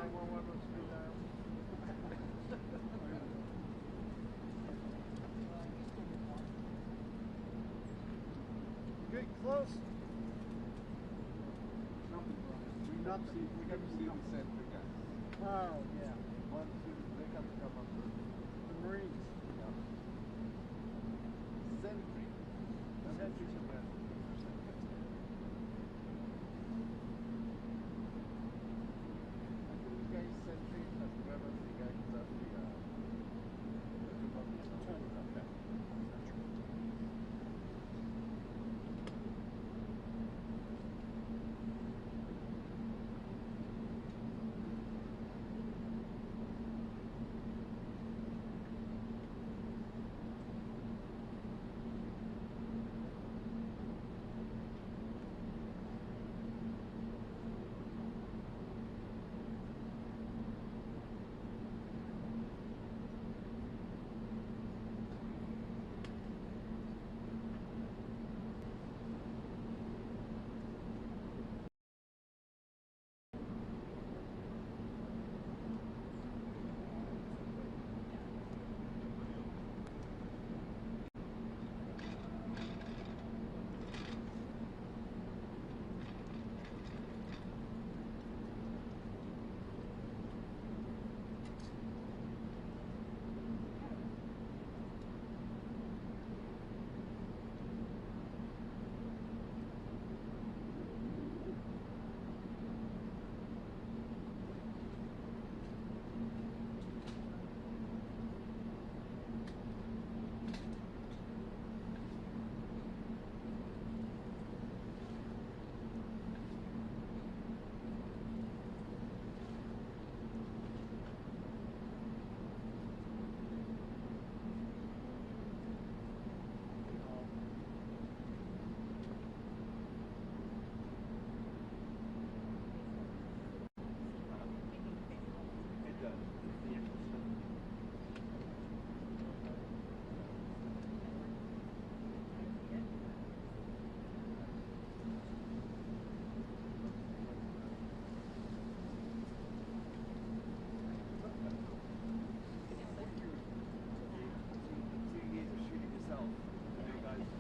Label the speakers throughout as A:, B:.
A: 911 on speed dial. Getting close.
B: Nothing. We got to see the center guys.
A: Oh, yeah.
B: Once they have to come up with
A: The Marines.
B: yeah. Sentry.
A: Sentries are good.
B: Actually, the guy is sentry, but whoever the guy who's actually okay.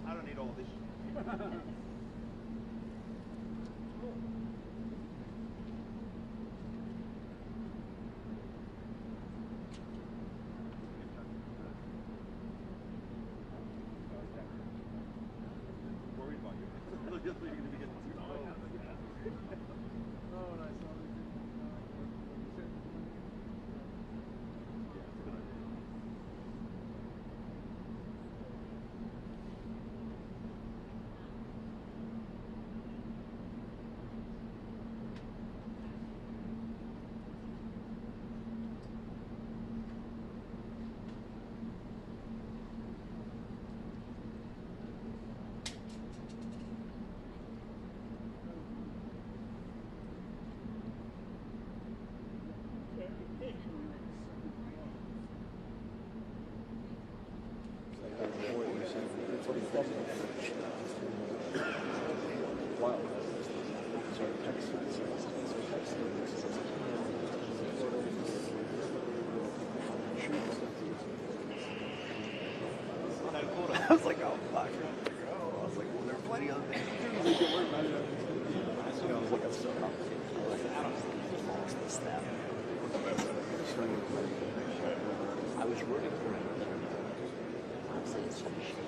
C: I don't need all this. Worried about you. You're going to be getting too slow.
A: Oh, and I saw they did.
C: I was like, oh, fuck. I was like, well, there are plenty of things to do. Don't worry about it. You know, I was like, that's so complicated. I was like, I don't know. It's this, that. I was rooting for it. I was like, it's so shit.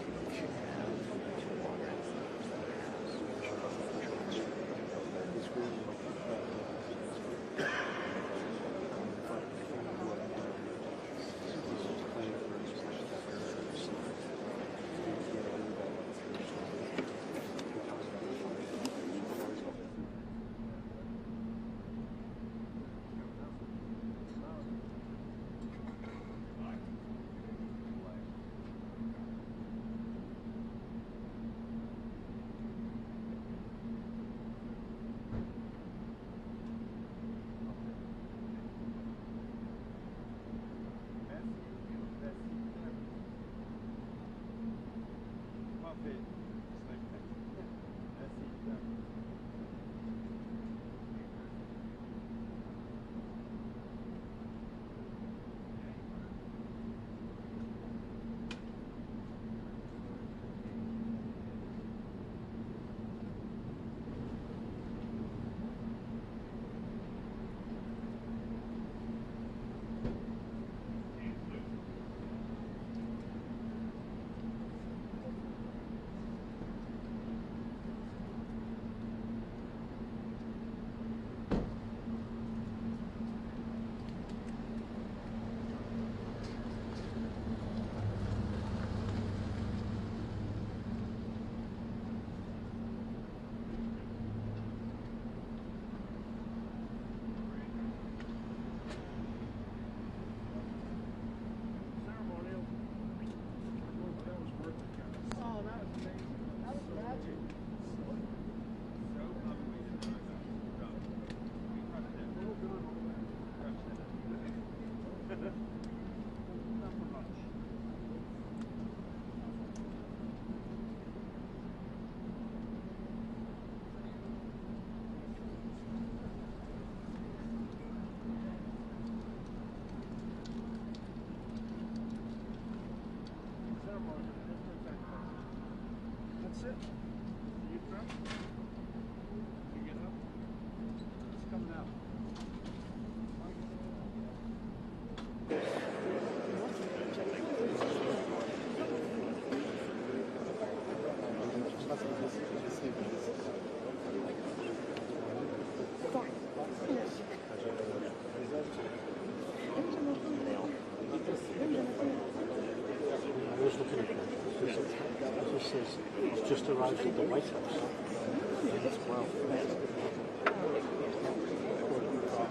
D: says he's just arrived at the White House.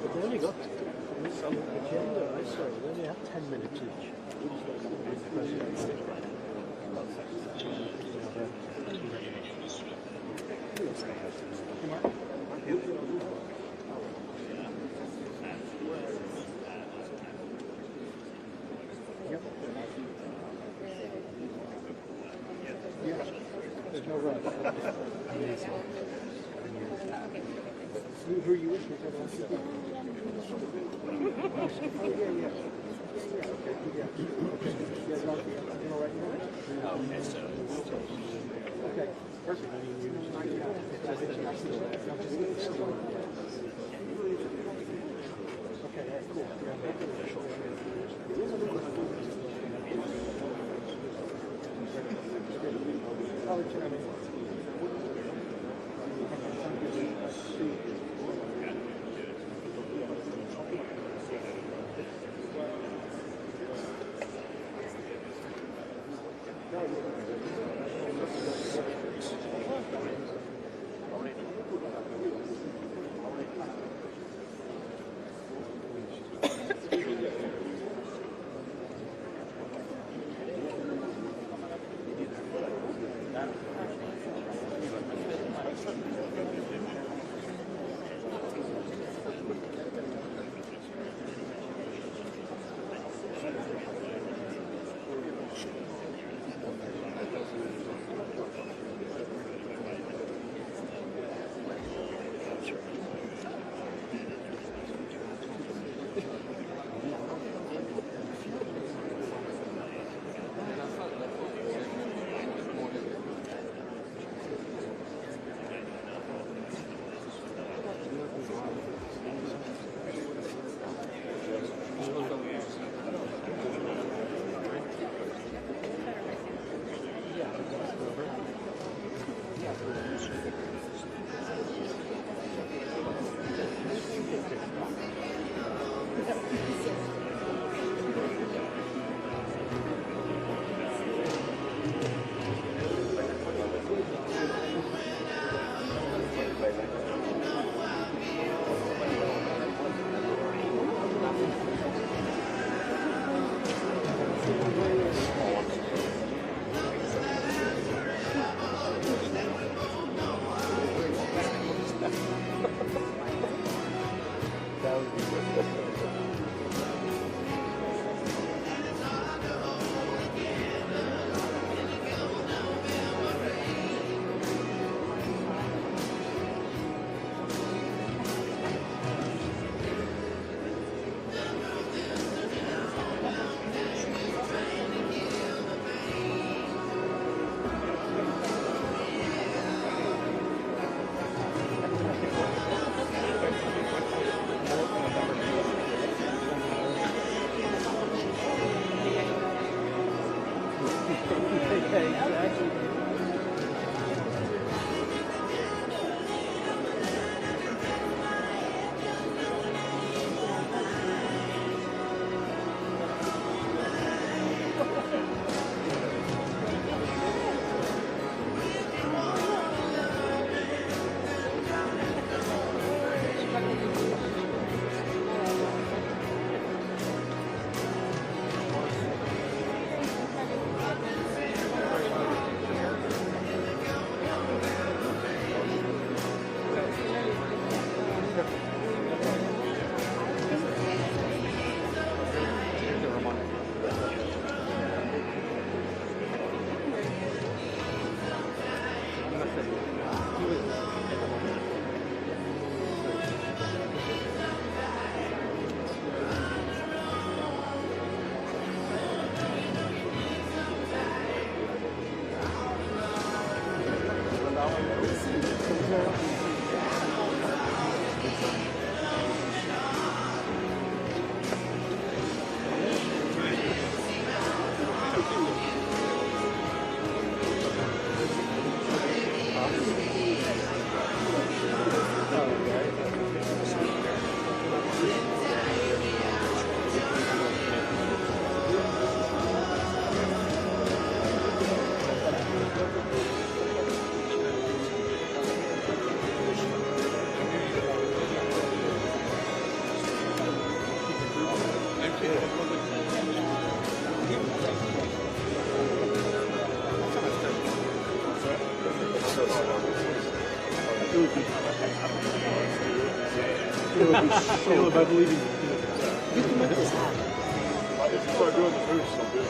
D: But they only got some agenda, I saw. They only had 10 minutes each. With the president.
B: There's no rush. Who are you with? Okay, perfect. Okay, cool.
D: Caleb, I believe in you.
E: You can make this happen.
B: If you start doing the moves, I'll do it.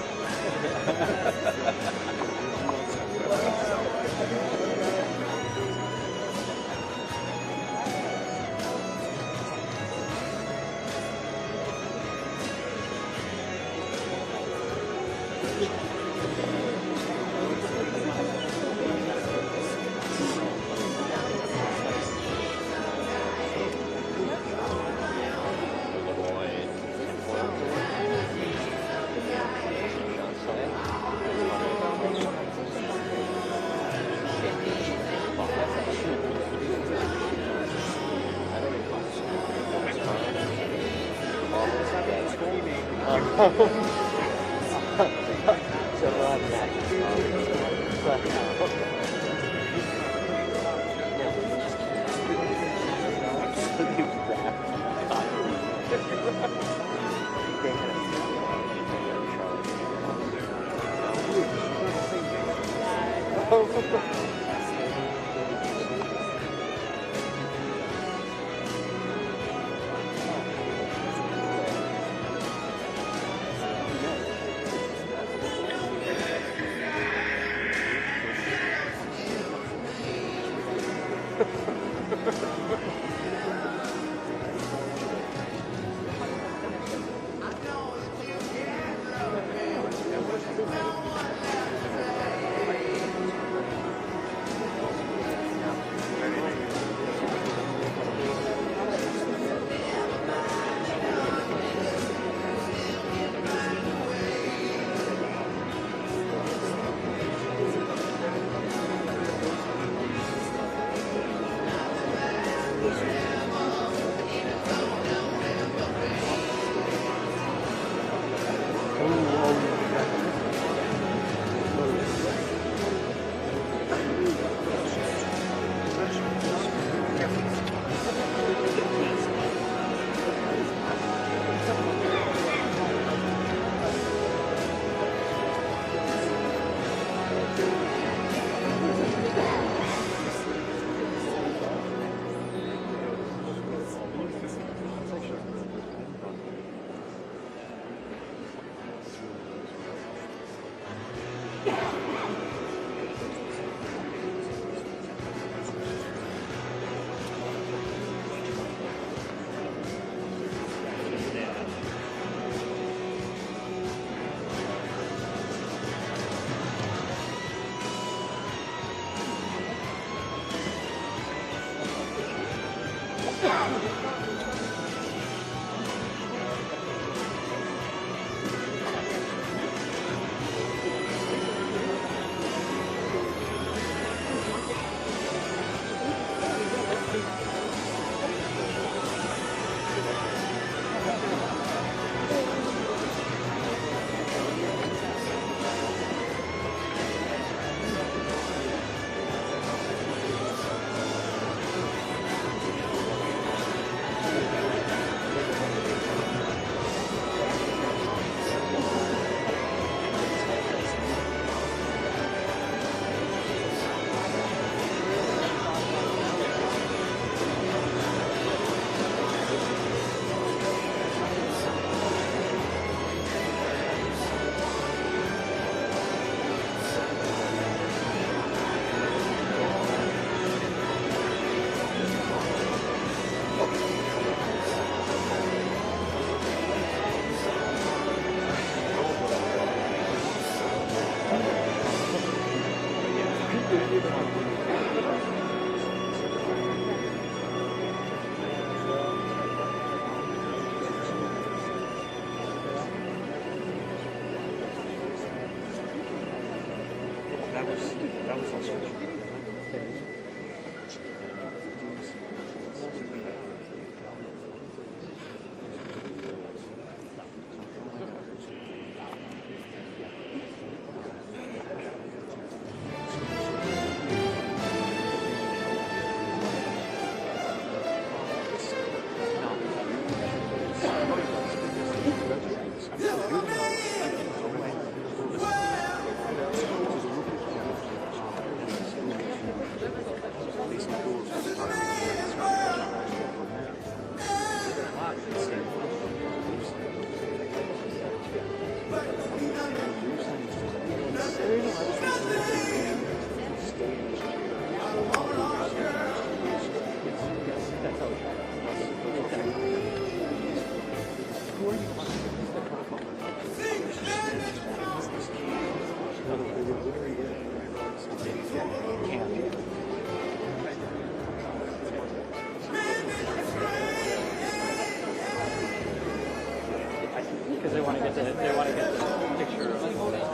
C: want to get the picture of there.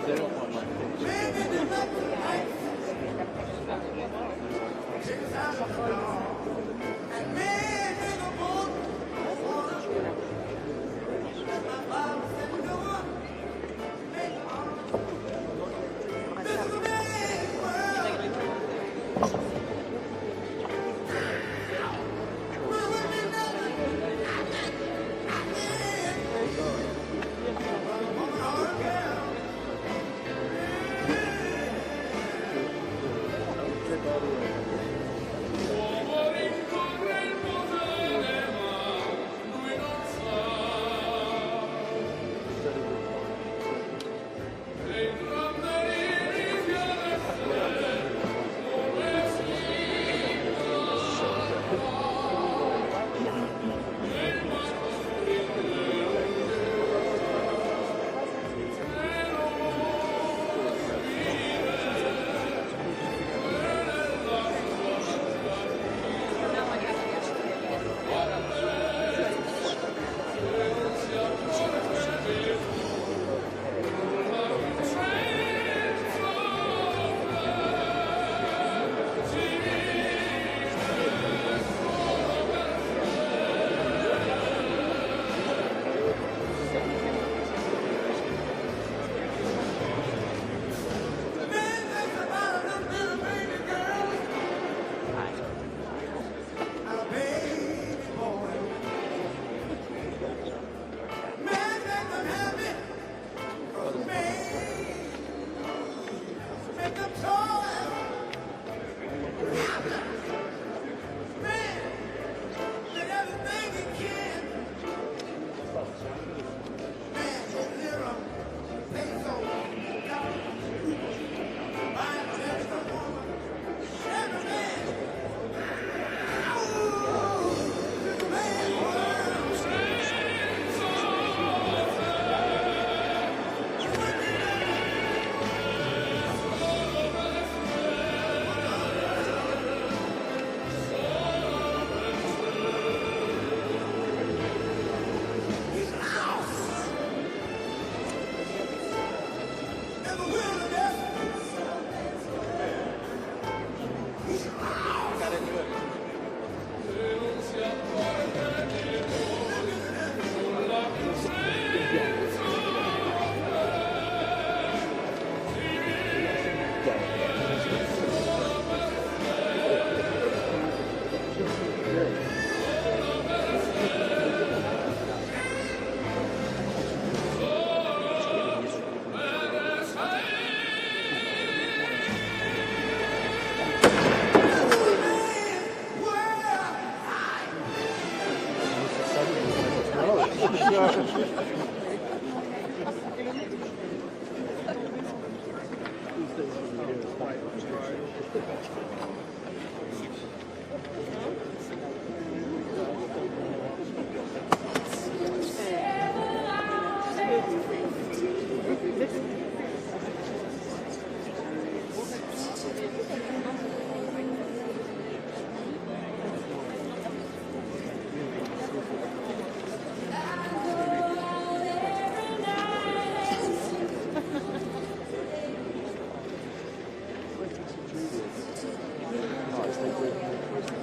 C: They don't want like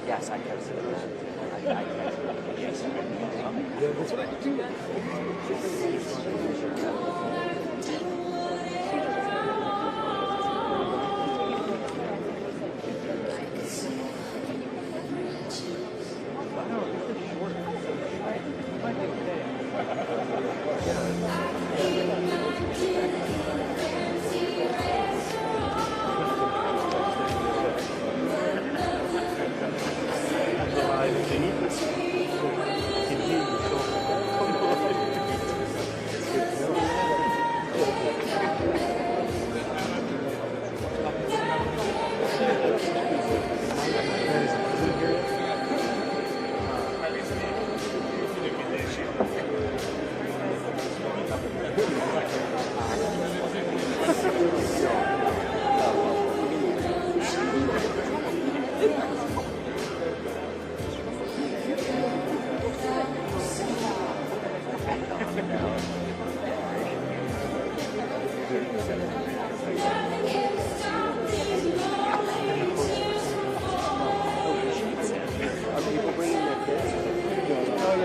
E: Yes, I can see that. Yes.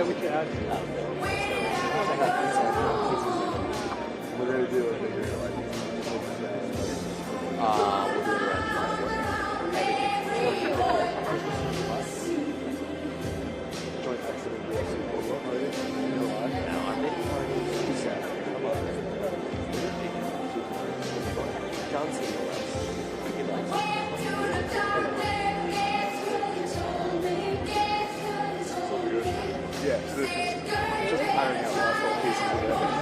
C: We're going to do a bigger, like,
E: We'll do it around
C: joint accident DRC photo. You know why?
E: now, our big party is John Cena likes. He likes
C: Yeah, so this is just hiring out last little pieces of evidence.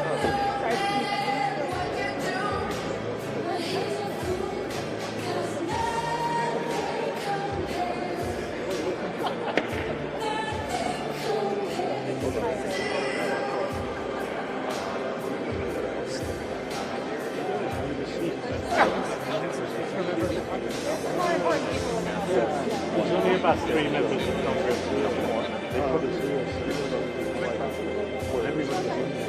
D: There's only about 3 members of Congress. They put us here. Well, everybody's in there.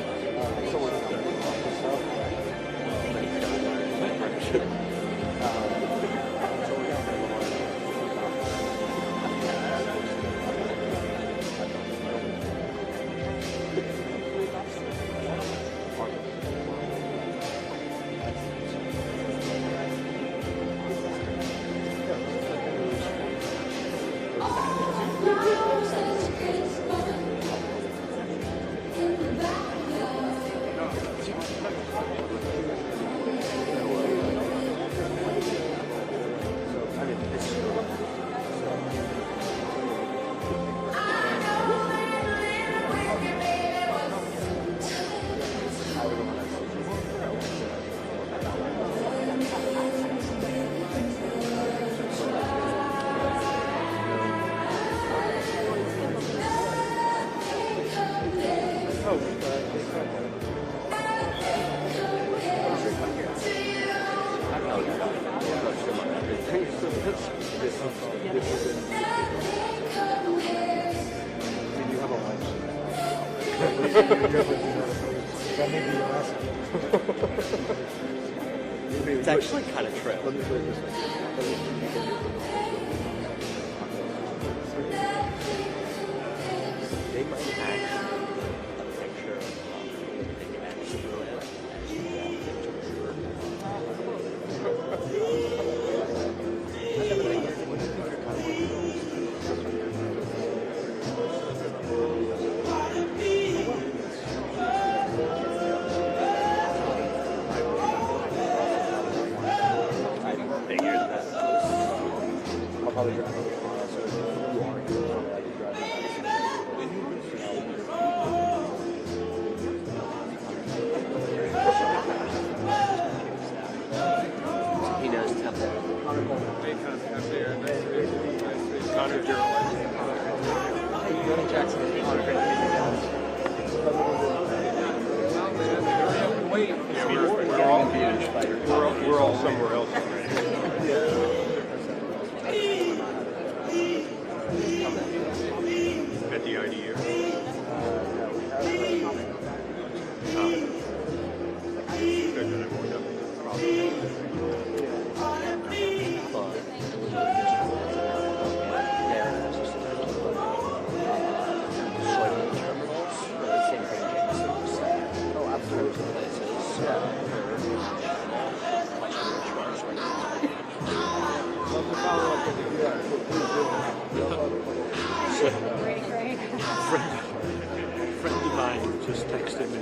E: It's actually kind of true.
C: Let me put it this way.
E: They might actually a picture of they can actually do it.
C: I'll probably drive over tomorrow, so if you are here, I can drive back.
E: He knows Temple.
B: Connor Journalist.
E: Ronnie Jackson is Connor.
B: Wait. Yeah, we're all somewhere else already. At the IDU.
D: Friend of mine just texted me,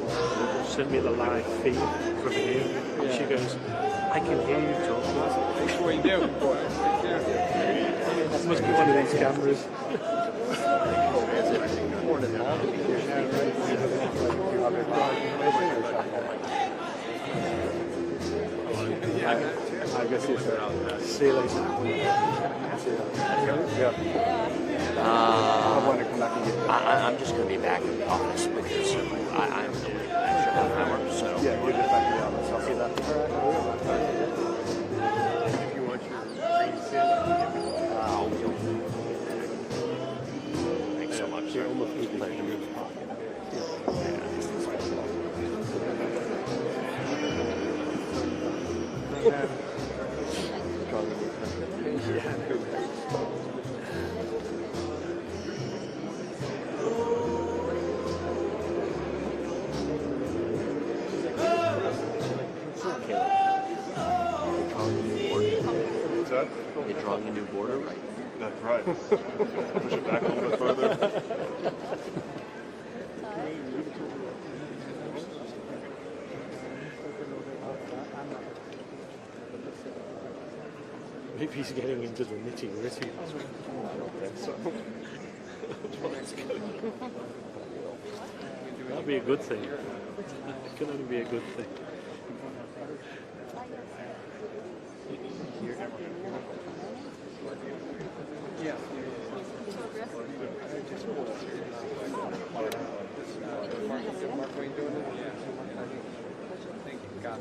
D: sent me the live feed from here. And she goes, I can hear you talking.
B: That's what you do.
D: That must be one of these cameras.
C: I guess you should.
D: See you later.
C: Yeah. I want to come back and get you.
E: I'm just going to be back in the office because I'm doing an extra half hour. So
C: Yeah, you're just back in the office. I'll see that.
B: If you want your green sin,
E: thanks so much. Sir. Pleasure. You're drawing a new border, right?
C: That's right. Push it back a little bit further.
D: Maybe he's getting into the nitty-gritty.
C: I don't think so.
D: That'd be a good thing. It can only be a good thing.
B: Yeah. Mark Wayne doing it? Yeah. Thank you. God,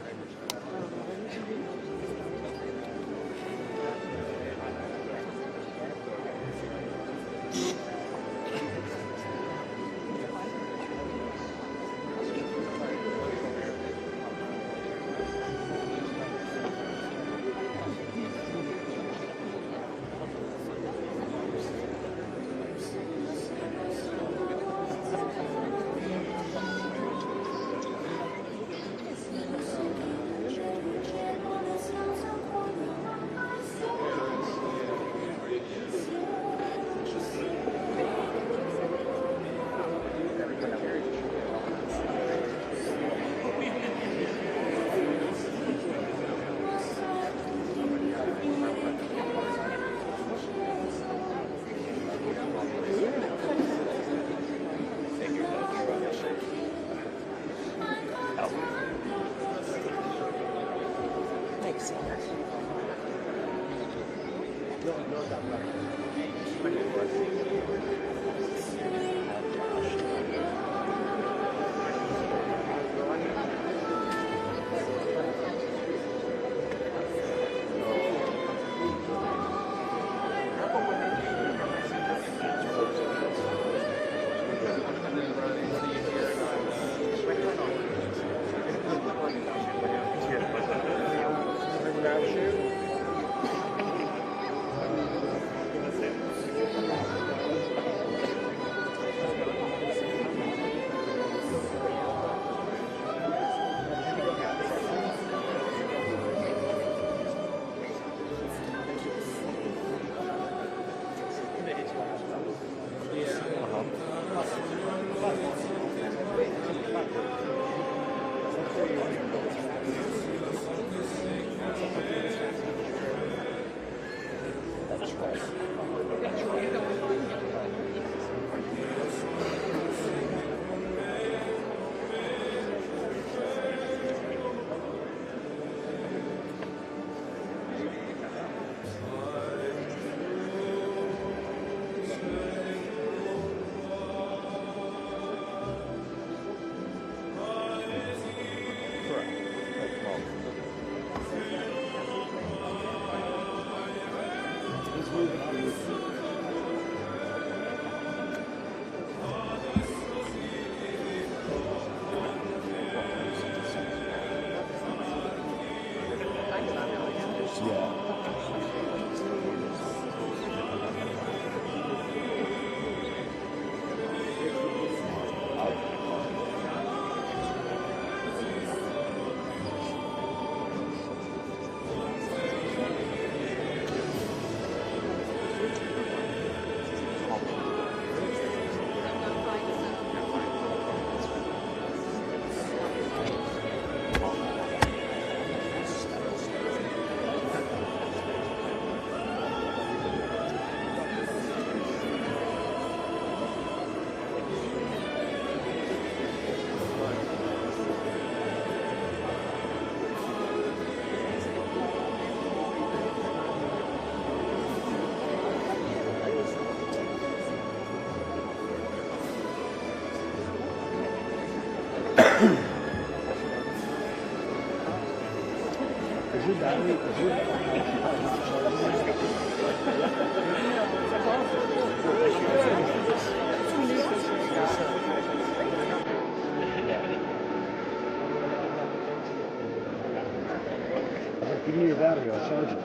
F: Give me your battery, I'll charge it.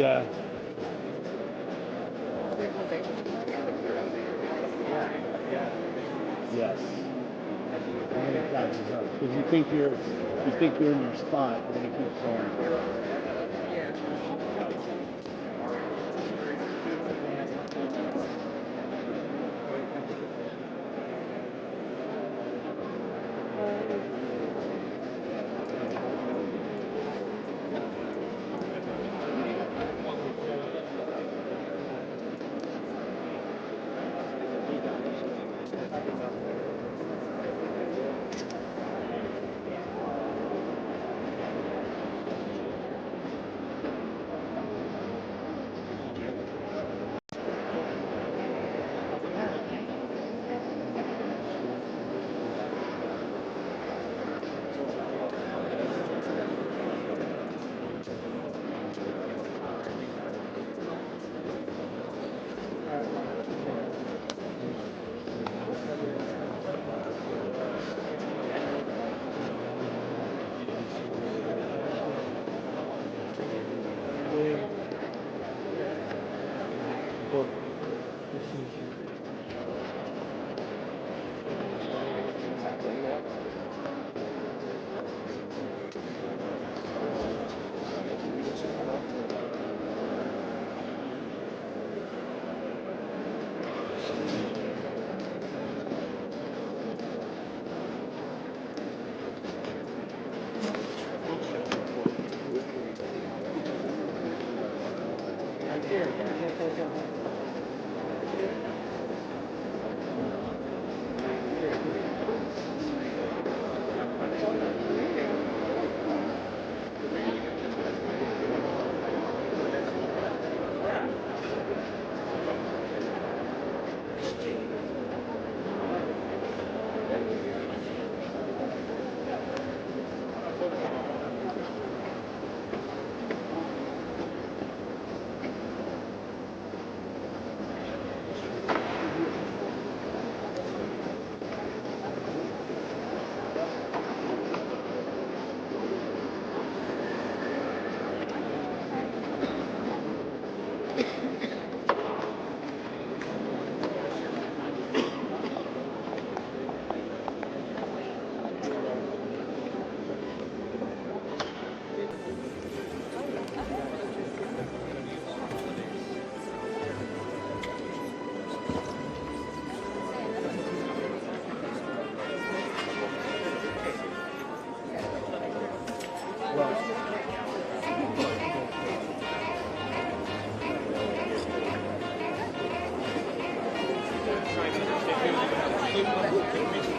F: Yeah. Yes. And then it catches up because you think you're in your spot, and then it keeps going.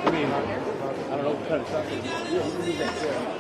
F: I mean, I don't know what kind of stuff it is. Yeah, you can do that, yeah.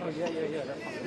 B: Oh, yeah, yeah, yeah. That's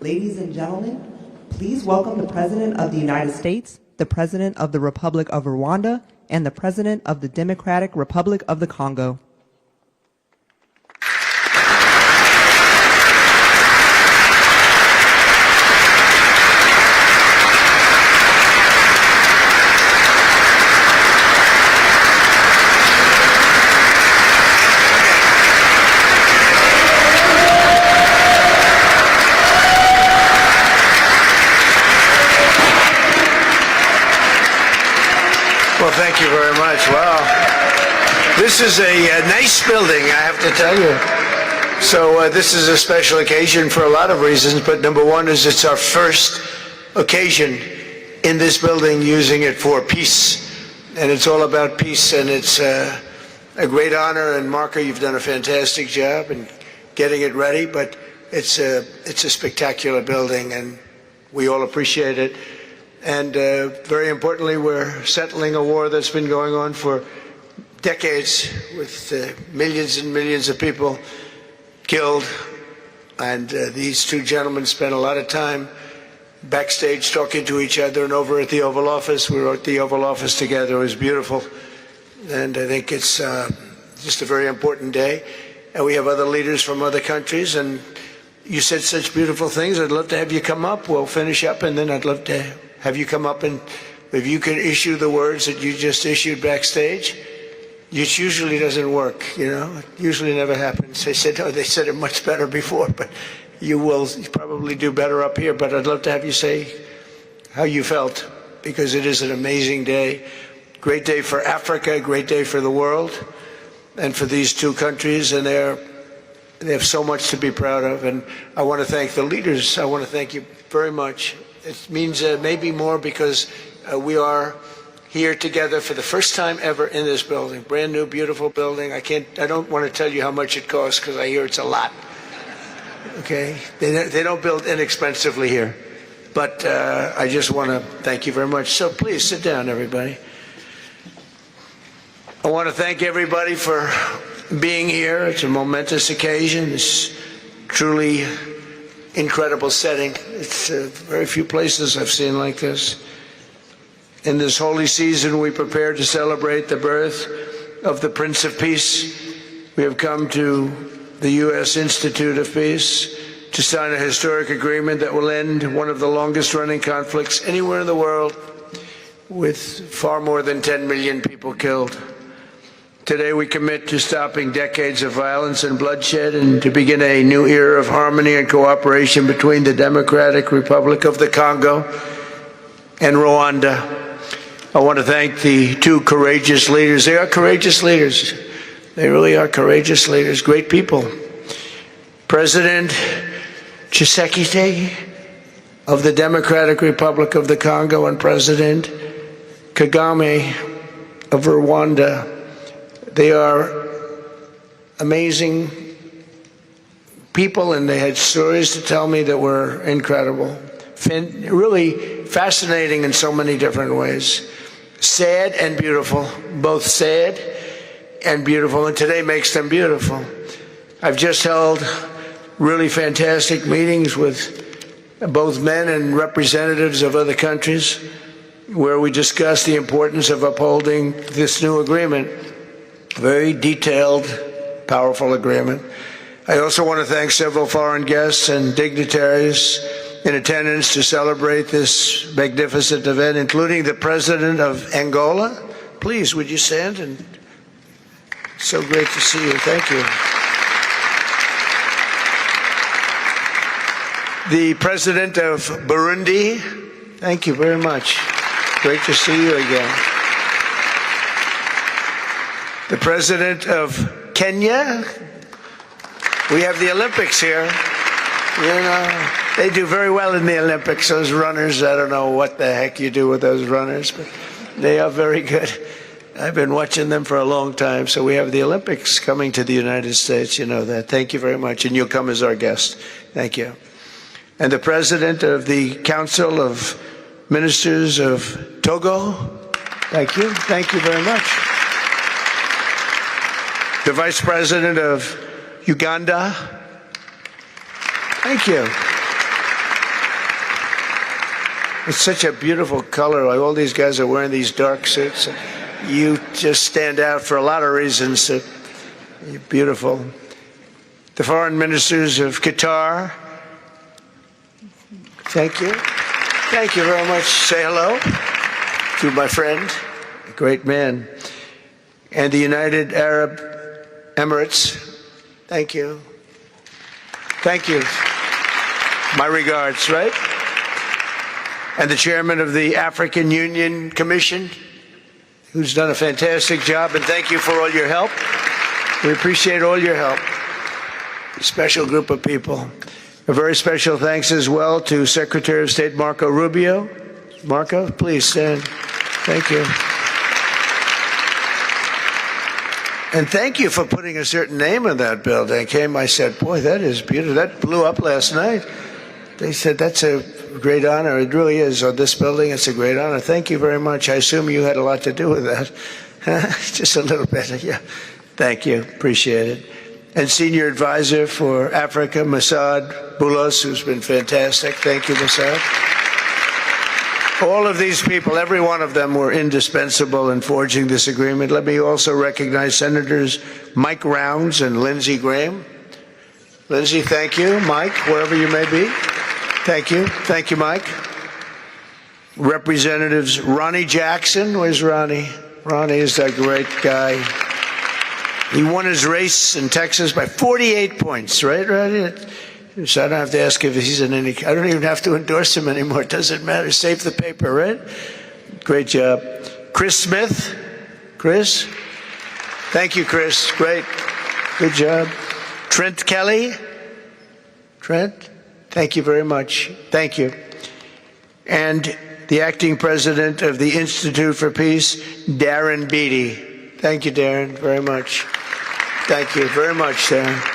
G: Ladies and gentlemen, please welcome the President of the United States, the President of the Republic of Rwanda, and the President of the Democratic Republic of the Congo.
H: Well, thank you very much. Wow. This is a nice building, I have to tell you. So this is a special occasion for a lot of reasons, but number one is it's our first occasion in this building using it for peace. And it's all about peace, and it's a great honor. And Marco, you've done a fantastic job in getting it ready, but it's a spectacular building, and we all appreciate it. And very importantly, we're settling a war that's been going on for decades with millions and millions of people killed. And these two gentlemen spent a lot of time backstage talking to each other, and over at the Oval Office. We were at the Oval Office together. It was beautiful. And I think it's just a very important day. And we have other leaders from other countries. And you said such beautiful things. I'd love to have you come up. We'll finish up, and then I'd love to have you come up, and if you can issue the words that you just issued backstage. It usually doesn't work, you know. It usually never happens. They said, oh, they said it much better before, but you will probably do better up here. But I'd love to have you say how you felt, because it is an amazing day. Great day for Africa, great day for the world, and for these two countries, and they have so much to be proud of. And I want to thank the leaders. I want to thank you very much. It means maybe more because we are here together for the first time ever in this building. Brand new, beautiful building. I don't want to tell you how much it costs, because I hear it's a lot. Okay? They don't build inexpensively here. But I just want to thank you very much. So please sit down, everybody. I want to thank everybody for being here. It's a momentous occasion. It's truly incredible setting. It's very few places I've seen like this. In this holy season, we prepare to celebrate the birth of the Prince of Peace. We have come to the U.S. Institute of Peace to sign a historic agreement that will end one of the longest-running conflicts anywhere in the world, with far more than 10 million people killed. Today we commit to stopping decades of violence and bloodshed, and to begin a new era of harmony and cooperation between the Democratic Republic of the Congo and Rwanda. I want to thank the two courageous leaders. They are courageous leaders. They really are courageous leaders, great people. President Tshisekedi of the Democratic Republic of the Congo and President Kagame of Rwanda. They are amazing people, and they had stories to tell me that were incredible. Really fascinating in so many different ways. Sad and beautiful, both sad and beautiful, and today makes them beautiful. I've just held really fantastic meetings with both men and representatives of other countries, where we discussed the importance of upholding this new agreement. Very detailed, powerful agreement. I also want to thank several foreign guests and dignitaries in attendance to celebrate this magnificent event, including the President of Angola. Please, would you stand? And so great to see you. Thank you. The President of Burundi. Thank you very much. Great to see you again. The President of Kenya. We have the Olympics here. You know, they do very well in the Olympics, those runners. I don't know what the heck you do with those runners, but they are very good. I've been watching them for a long time. So we have the Olympics coming to the United States. You know that. Thank you very much. And you'll come as our guest. Thank you. And the President of the Council of Ministers of Togo. Thank you. Thank you very much. The Vice President of Uganda. Thank you. It's such a beautiful color. Like all these guys are wearing these dark suits. You just stand out for a lot of reasons. You're beautiful. The foreign ministers of Qatar. Thank you. Thank you very much. Say hello to my friend, a great man. And the United Arab Emirates. Thank you. Thank you. My regards, right? And the chairman of the African Union Commission, who's done a fantastic job, and thank you for all your help. We appreciate all your help. A special group of people. A very special thanks as well to Secretary of State Marco Rubio. Marco, please stand. Thank you. And thank you for putting a certain name in that building. I said, boy, that is beautiful. That blew up last night. They said, that's a great honor. It really is. On this building, it's a great honor. Thank you very much. I assume you had a lot to do with that. Just a little bit. Yeah. Thank you. Appreciate it. And Senior Advisor for Africa, Masad Boulos, who's been fantastic. Thank you, Masad. All of these people, every one of them were indispensable in forging this agreement. Let me also recognize Senators Mike Rounds and Lindsey Graham. Lindsey, thank you. Mike, wherever you may be. Thank you. Thank you, Mike. Representatives Ronnie Jackson. Where's Ronnie? Ronnie is that great guy. He won his race in Texas by 48 points, right, Ronnie? So I don't have to ask if he's in any... I don't even have to endorse him anymore. It doesn't matter. Save the paper, right? Great job. Chris Smith. Chris? Thank you, Chris. Great. Good job. Trent Kelly. Trent? Thank you very much. Thank you. And the acting president of the Institute for Peace, Darren Beatty. Thank you, Darren, very much. Thank you very much, Darren.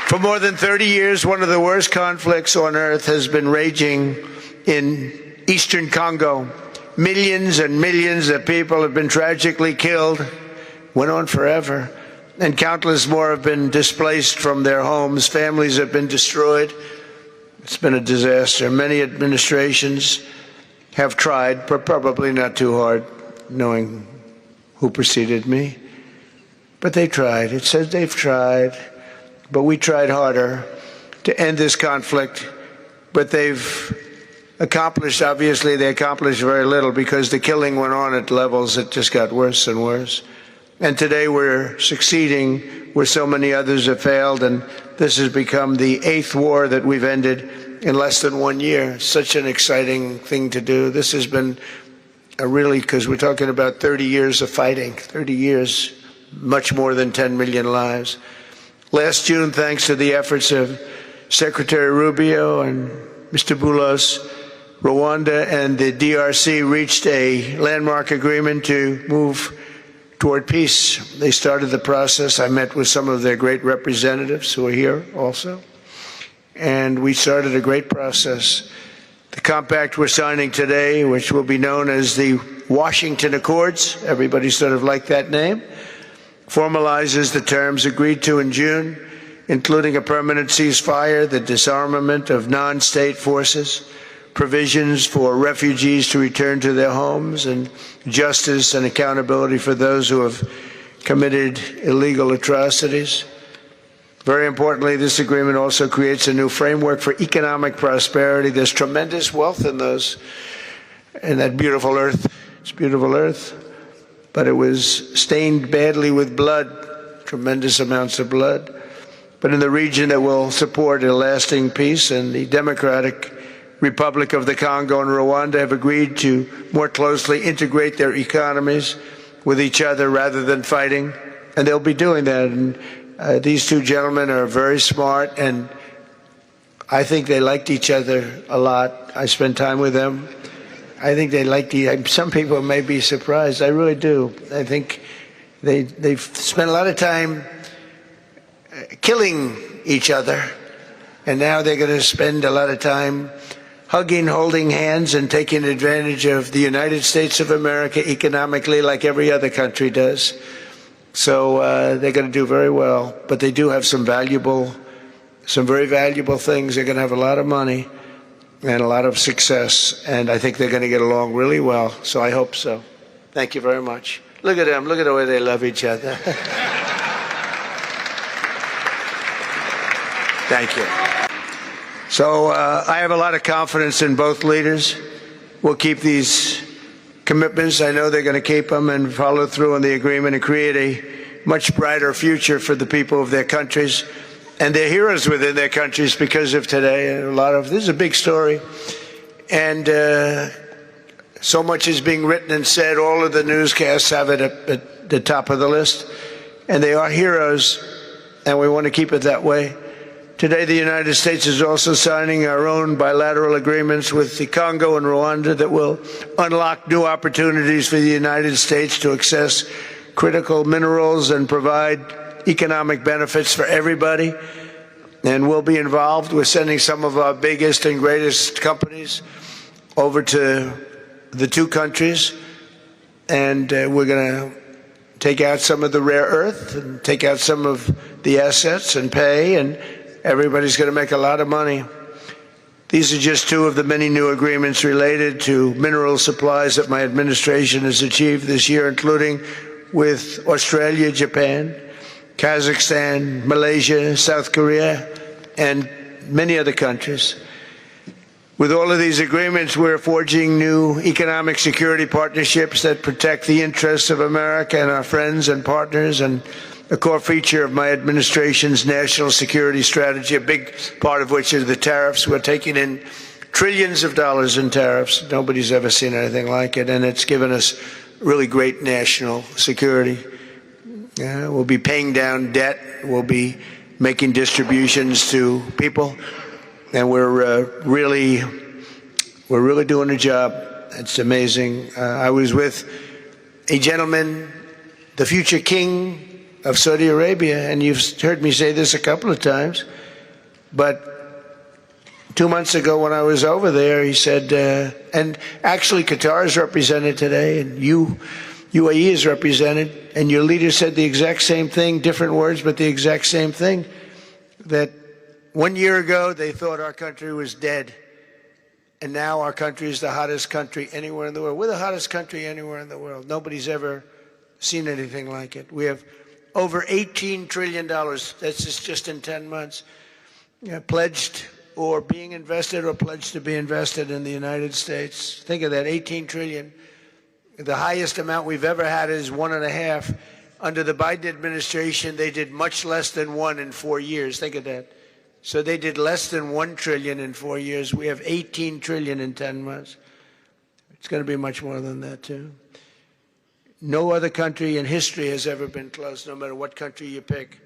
H: For more than 30 years, one of the worst conflicts on earth has been raging in eastern Congo. Millions and millions of people have been tragically killed, went on forever, and countless more have been displaced from their homes. Families have been destroyed. It's been a disaster. Many administrations have tried, but probably not too hard, knowing who preceded me. But they tried. It says they've tried. But we tried harder to end this conflict. But they've accomplished, obviously, they accomplished very little because the killing went on at levels that just got worse and worse. And today we're succeeding where so many others have failed. And this has become the 8th war that we've ended in less than 1 year. Such an exciting thing to do. This has been a really, because we're talking about 30 years of fighting, 30 years, much more than 10 million lives. Last June, thanks to the efforts of Secretary Rubio and Mr. Boulos, Rwanda and the DRC reached a landmark agreement to move toward peace. They started the process. I met with some of their great representatives who are here also. And we started a great process. The compact we're signing today, which will be known as the Washington Accords, everybody sort of liked that name, formalizes the terms agreed to in June, including a permanent ceasefire, the disarmament of non-state forces, provisions for refugees to return to their homes, and justice and accountability for those who have committed illegal atrocities. Very importantly, this agreement also creates a new framework for economic prosperity. There's tremendous wealth in that beautiful earth. It's beautiful earth, but it was stained badly with blood, tremendous amounts of blood. But in the region that will support a lasting peace, and the Democratic Republic of the Congo and Rwanda have agreed to more closely integrate their economies with each other rather than fighting, and they'll be doing that. And these two gentlemen are very smart, and I think they liked each other a lot. I spent time with them. I think they liked some people may be surprised. I really do. I think they've spent a lot of time killing each other, and now they're going to spend a lot of time hugging, holding hands, and taking advantage of the United States of America economically like every other country does. So they're going to do very well, but they do have some very valuable things. They're going to have a lot of money, and a lot of success. And I think they're going to get along really well. So I hope so. Thank you very much. Look at them. Look at the way they love each other. Thank you. So I have a lot of confidence in both leaders. We'll keep these commitments. I know they're going to keep them and follow through on the agreement and create a much brighter future for the people of their countries. And they're heroes within their countries because of today. This is a big story. And so much is being written and said. All of the newscasts have it at the top of the list. And they are heroes, and we want to keep it that way. Today, the United States is also signing our own bilateral agreements with the Congo and Rwanda that will unlock new opportunities for the United States to access critical minerals and provide economic benefits for everybody. And we'll be involved with sending some of our biggest and greatest companies over to the two countries. And we're going to take out some of the rare earth and take out some of the assets and pay, and everybody's going to make a lot of money. These are just two of the many new agreements related to mineral supplies that my administration has achieved this year, including with Australia, Japan, Kazakhstan, Malaysia, South Korea, and many other countries. With all of these agreements, we're forging new economic security partnerships that protect the interests of America and our friends and partners, and a core feature of my administration's national security strategy, a big part of which is the tariffs. We're taking in trillions of dollars in tariffs. Nobody's ever seen anything like it, and it's given us really great national security. We'll be paying down debt. We'll be making distributions to people, and we're really doing a job. It's amazing. I was with a gentleman, the future king of Saudi Arabia, and you've heard me say this a couple of times, but 2 months ago when I was over there, he said, and actually Qatar is represented today, and UAE is represented, and your leader said the exact same thing, different words, but the exact same thing, that 1 year ago they thought our country was dead, and now our country is the hottest country anywhere in the world. We're the hottest country anywhere in the world. Nobody's ever seen anything like it. We have over $18 trillion, that's just in 10 months, pledged or being invested or pledged to be invested in the United States. Think of that, 18 trillion. The highest amount we've ever had is 1.5. Under the Biden administration, they did much less than 1 in 4 years. Think of that. So they did less than 1 trillion in 4 years. We have 18 trillion in 10 months. It's going to be much more than that, too. No other country in history has ever been close, no matter what country you pick.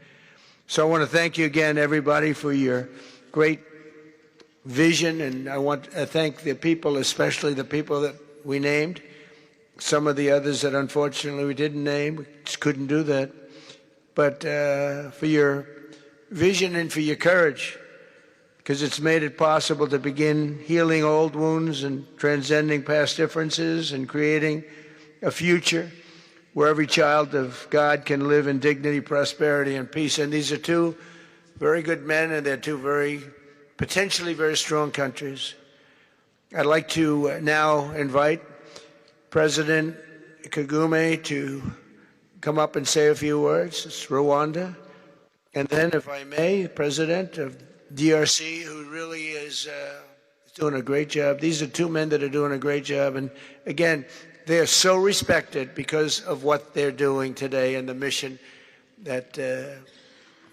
H: So I want to thank you again, everybody, for your great vision, and I want to thank the people, especially the people that we named. Some of the others that unfortunately we didn't name, we just couldn't do that. But for your vision and for your courage, because it's made it possible to begin healing old wounds and transcending past differences and creating a future where every child of God can live in dignity, prosperity, and peace. And these are two very good men, and they're two potentially very strong countries. I'd like to now invite President Kagame to come up and say a few words. It's Rwanda. And then, if I may, President of DRC, who really is doing a great job. These are two men that are doing a great job. And again, they are so respected because of what they're doing today and the mission that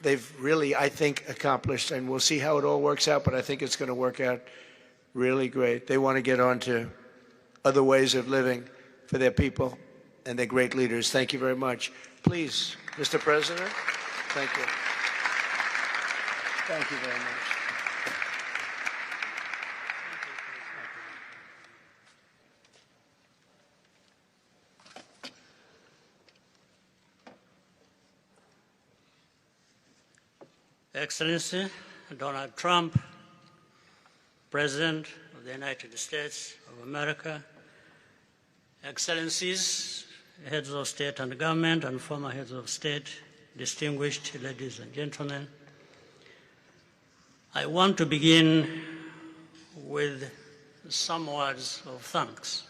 H: they've really, I think, accomplished. And we'll see how it all works out, but I think it's going to work out really great. They want to get on to other ways of living for their people, and they're great leaders. Thank you very much. Please, Mr. President, thank you. Thank you very much.
I: Excellency Donald Trump, President of the United States of America, Excellencies, heads of state and government and former heads of state, distinguished ladies and gentlemen, I want to begin with some words of thanks.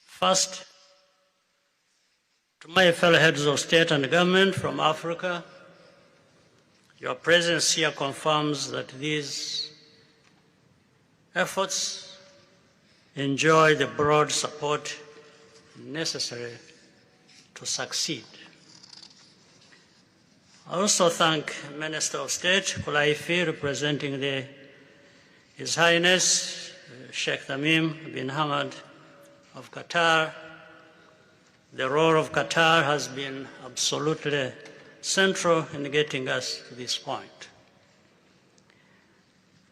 I: First, to my fellow heads of state and government from Africa, your presence here confirms that these efforts enjoy the broad support necessary to succeed. I also thank Minister of State Kulaifi, representing His Highness Sheikh Tamim bin Hamad of Qatar. The role of Qatar has been absolutely central in getting us to this point.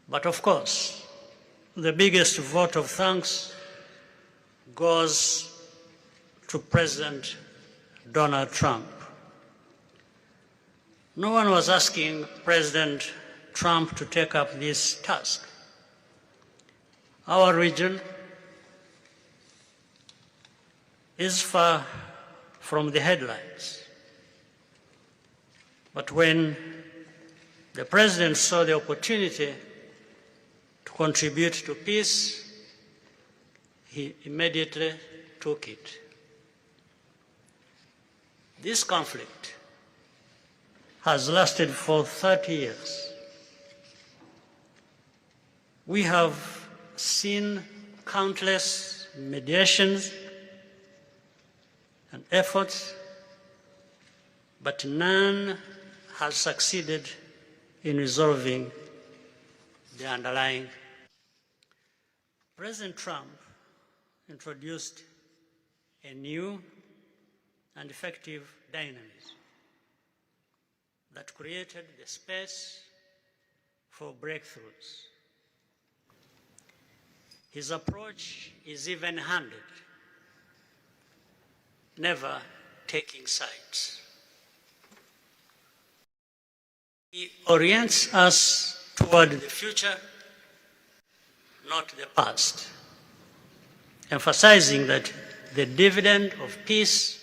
I: But of course, the biggest vote of thanks goes to President Donald Trump. No one was asking President Trump to take up this task. Our region is far from the headlines. But when the President saw the opportunity to contribute to peace, he immediately took it. This conflict has lasted for 30 years. We have seen countless mediations and efforts, but none has succeeded in resolving the underlying. President Trump introduced a new and effective dynamism that created the space for breakthroughs. His approach is even-handed, never taking sides. He orients us toward the future, not the past, emphasizing that the dividend of peace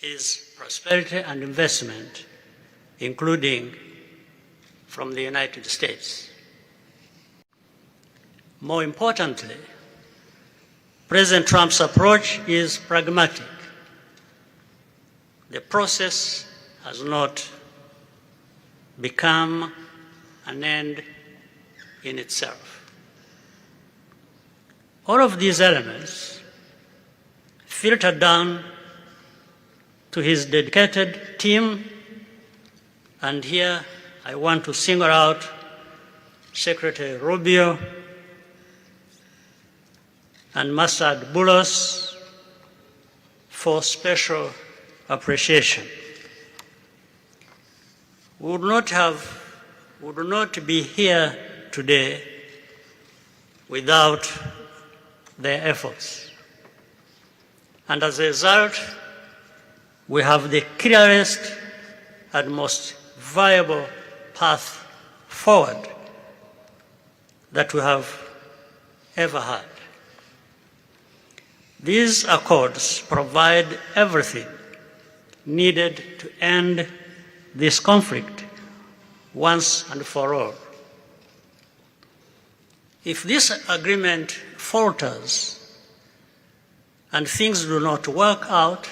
I: is prosperity and investment, including from the United States. More importantly, President Trump's approach is pragmatic. The process has not become an end in itself. All of these elements filter down to his dedicated team, and here I want to single out Secretary Rubio and Masad Boulos for special appreciation. We would not be here today without their efforts. And as a result, we have the clearest and most viable path forward that we have ever had. These accords provide everything needed to end this conflict once and for all. If this agreement falters and things do not work out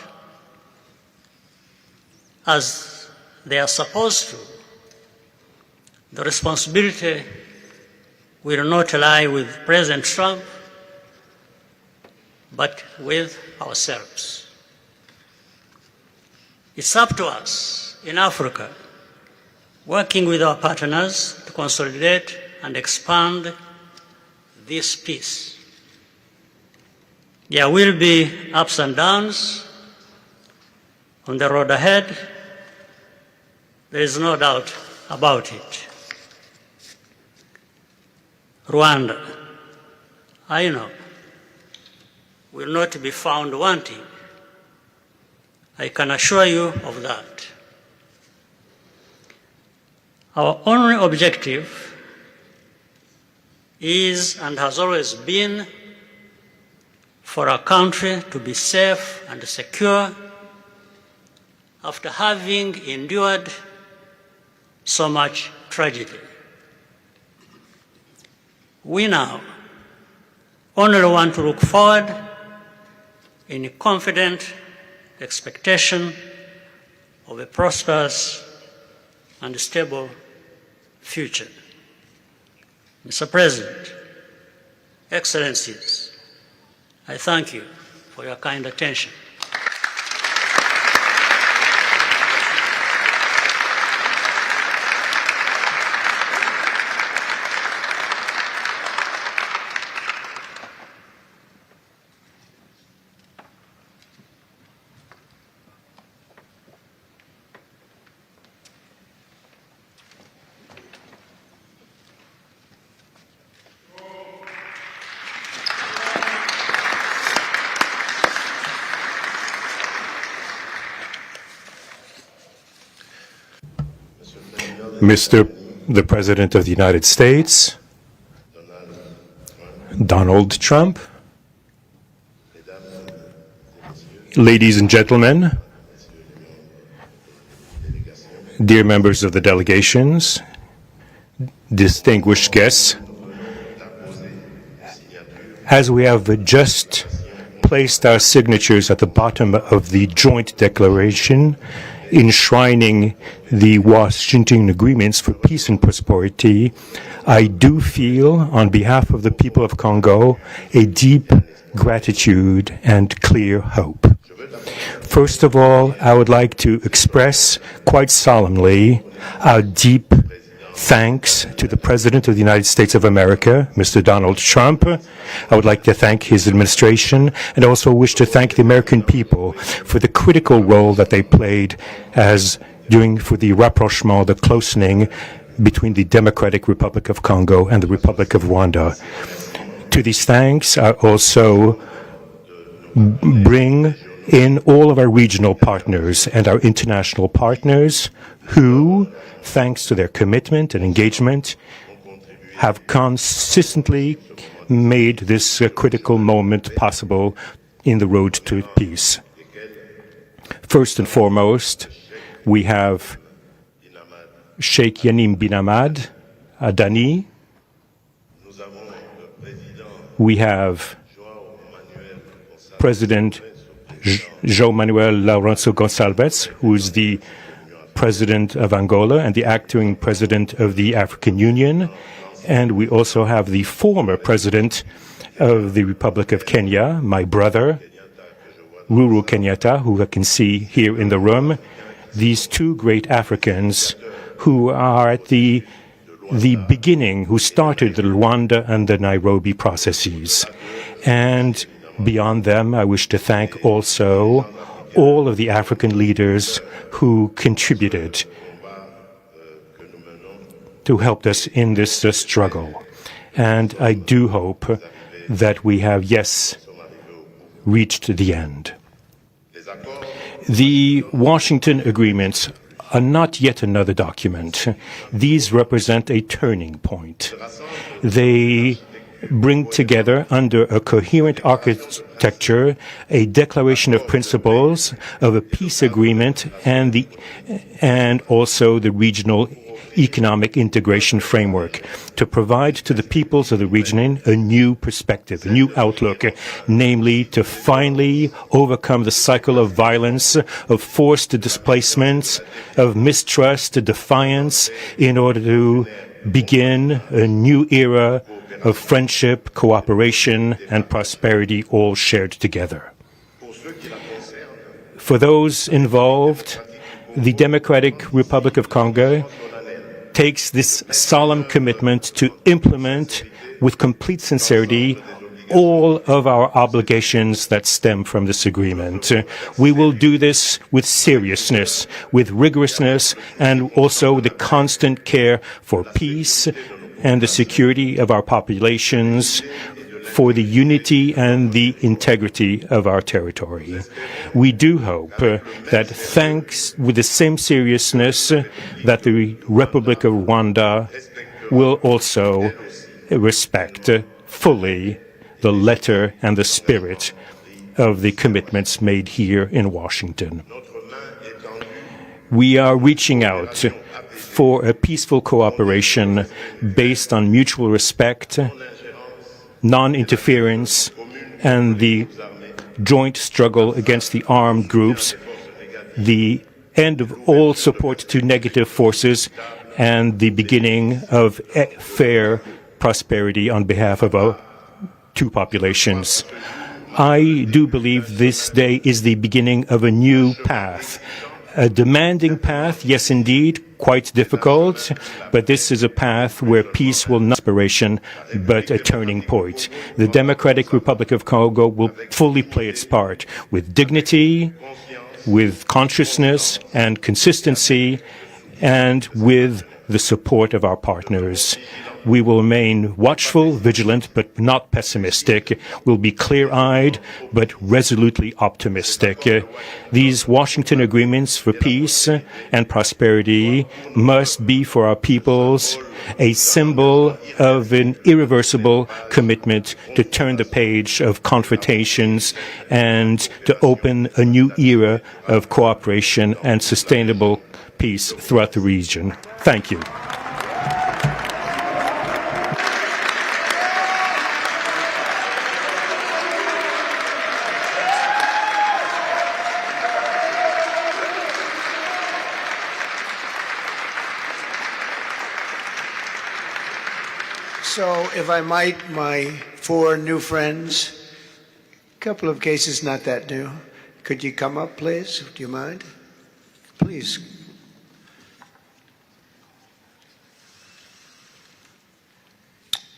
I: as they are supposed to, the responsibility will not lie with President Trump, but with ourselves. It's up to us in Africa, working with our partners to consolidate and expand this peace. There will be ups and downs on the road ahead. There is no doubt about it. Rwanda, I know, will not be found wanting. I can assure you of that. Our only objective is and has always been for our country to be safe and secure after having endured so much tragedy. We now only want to look forward in confident expectation of a prosperous and stable future. Mr. President, Excellencies, I thank you for your kind attention.
J: Mr. the President of the United States, Donald Trump, ladies and gentlemen, dear members of the delegations, distinguished guests, as we have just placed our signatures at the bottom of the joint declaration enshrining the Washington agreements for peace and prosperity, I do feel, on behalf of the people of Congo, a deep gratitude and clear hope. First of all, I would like to express quite solemnly our deep thanks to the President of the United States of America, Mr. Donald Trump. I would like to thank his administration and also wish to thank the American people for the critical role that they played for the rapprochement, the closening between the Democratic Republic of Congo and the Republic of Rwanda. To these thanks, I also bring in all of our regional partners and our international partners who, thanks to their commitment and engagement, have consistently made this critical moment possible in the road to peace. First and foremost, we have Sheikh Yanim bin Ahmad Adani. We have President João Manuel Lourenço Gonçalves, who is the President of Angola and the acting President of the African Union. And we also have the former President of the Republic of Kenya, my brother, Uhuru Kenyatta, who I can see here in the room. These two great Africans who are at the beginning, who started the Rwanda and the Nairobi processes. And beyond them, I wish to thank also all of the African leaders who contributed to help us in this struggle. And I do hope that we have, yes, reached the end. The Washington agreements are not yet another document. These represent a turning point. They bring together under a coherent architecture a declaration of principles of a peace agreement and also the regional economic integration framework to provide to the peoples of the region a new perspective, a new outlook, namely to finally overcome the cycle of violence, of forced displacements, of mistrust, defiance, in order to begin a new era of friendship, cooperation, and prosperity all shared together. For those involved, the Democratic Republic of Congo takes this solemn commitment to implement with complete sincerity all of our obligations that stem from this agreement. We will do this with seriousness, with rigorousness, and also with the constant care for peace and the security of our populations, for the unity and the integrity of our territory. We do hope that thanks with the same seriousness that the Republic of Rwanda will also respect fully the letter and the spirit of the commitments made here in Washington. We are reaching out for a peaceful cooperation based on mutual respect non-interference, and the joint struggle against the armed groups, the end of all support to negative forces, and the beginning of fair prosperity on behalf of our two populations. I do believe this day is the beginning of a new path. A demanding path, yes indeed, quite difficult, but this is a path where peace will not be aspiration, but a turning point. The Democratic Republic of Congo will fully play its part with dignity, with consciousness and consistency, and with the support of our partners. We will remain watchful, vigilant, but not pessimistic. We'll be clear-eyed, but resolutely optimistic. These Washington agreements for peace and prosperity must be for our peoples a symbol of an irreversible commitment to turn the page of confrontations and to open a new era of cooperation and sustainable peace throughout the region. Thank you.
H: So, if I might, my four new friends, a couple of cases not that new. Could you come up, please? Do you mind? Please.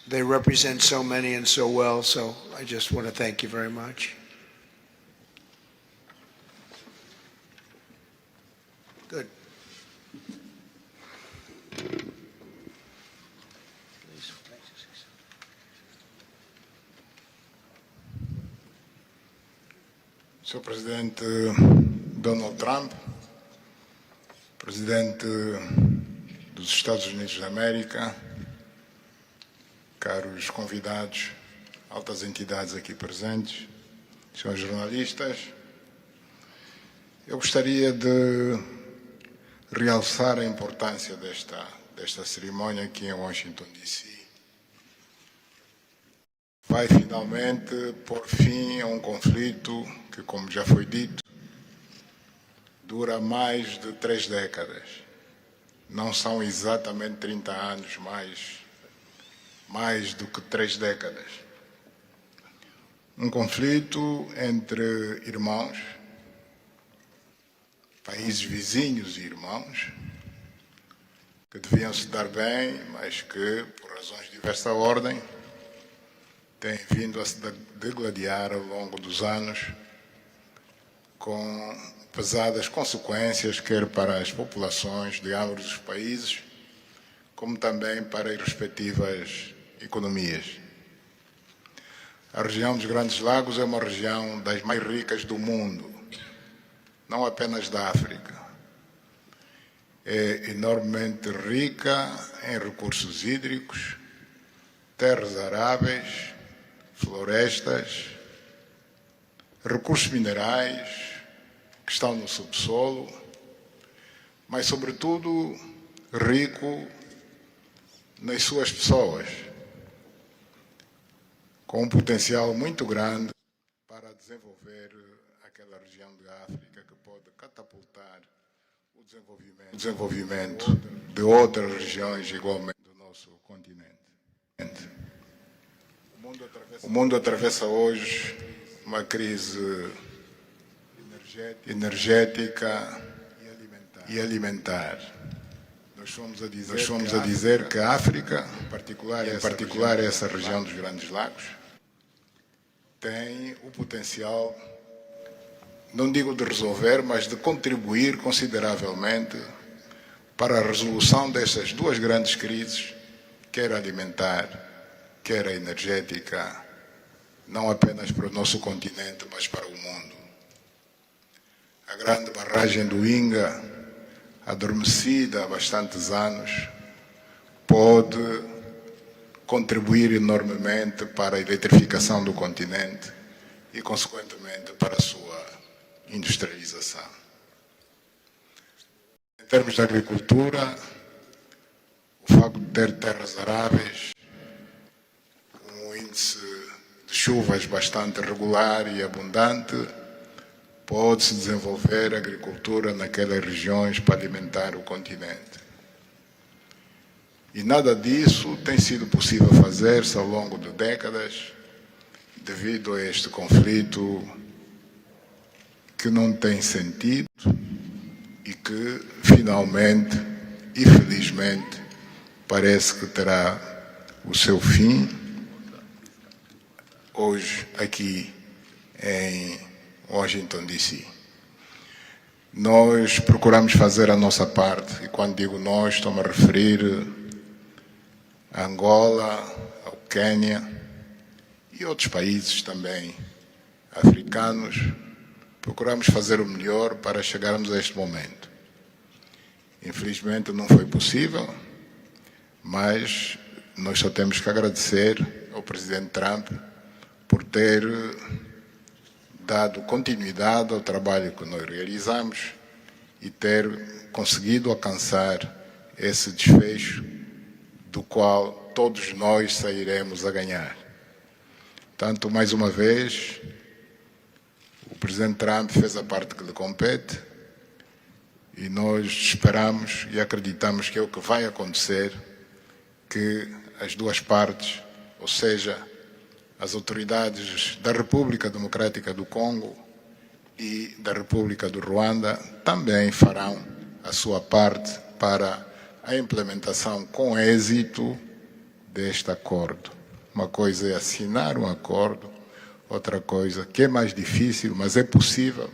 H: They represent so many and so well, so I just want to thank you very much. Good.
K: Sr. Presidente Donald Trump, Presidente dos Estados Unidos da América, caros convidados, altas entidades aqui presentes, senhores jornalistas, eu gostaria de realçar a importância desta cerimônia aqui em Washington, D.C. Vai finalmente pôr fim a um conflito que, como já foi dito, dura mais de 3 décadas. Não são exatamente 30 anos, mas mais do que 3 décadas. Um conflito entre irmãos, países vizinhos e irmãos, que deviam se dar bem, mas que, por razões de diversa ordem, têm vindo a se degladiar ao longo dos anos, com pesadas consequências, quer para as populações de ambos os países, como também para as respectivas economias. A região dos Grandes Lagos é uma região das mais ricas do mundo, não apenas da África. É enormemente rica em recursos hídricos, terras aráveis, florestas, recursos minerais que estão no subsolo, mas, sobretudo, rico nas suas pessoas, com um potencial muito grande para desenvolver aquela região da África que pode catapultar o desenvolvimento de outras regiões igualmente do nosso continente. O mundo atravessa hoje uma crise energética e alimentar. Nós fomos a dizer que a África, em particular essa região dos Grandes Lagos, tem o potencial, não digo de resolver, mas de contribuir consideravelmente para a resolução dessas duas grandes crises, quer alimentar, quer a energética, não apenas para o nosso continente, mas para o mundo. A grande barragem do Inga, adormecida há bastantes anos, pode contribuir enormemente para a eletrificação do continente e, consequentemente, para a sua industrialização. Em termos de agricultura, o facto de ter terras aráveis, um índice de chuvas bastante regular e abundante, pode-se desenvolver agricultura naquelas regiões para alimentar o continente. E nada disso tem sido possível fazer-se ao longo de décadas, devido a este conflito que não tem sentido e que, finalmente e felizmente, parece que terá o seu fim hoje aqui em Washington, D.C. Nós procuramos fazer a nossa parte, e quando digo nós, estou-me a referir a Angola, ao Quênia e outros países também africanos. Procuramos fazer o melhor para chegarmos a este momento. Infelizmente não foi possível, mas nós só temos que agradecer ao presidente Trump por ter dado continuidade ao trabalho que nós realizamos e ter conseguido alcançar esse desfecho do qual todos nós sairemos a ganhar. Tanto, mais uma vez, o presidente Trump fez a parte que lhe compete e nós esperamos e acreditamos que é o que vai acontecer, que as duas partes, ou seja, as autoridades da República Democrática do Congo e da República do Rwanda também farão a sua parte para a implementação com êxito deste acordo. Uma coisa é assinar um acordo, outra coisa que é mais difícil, mas é possível,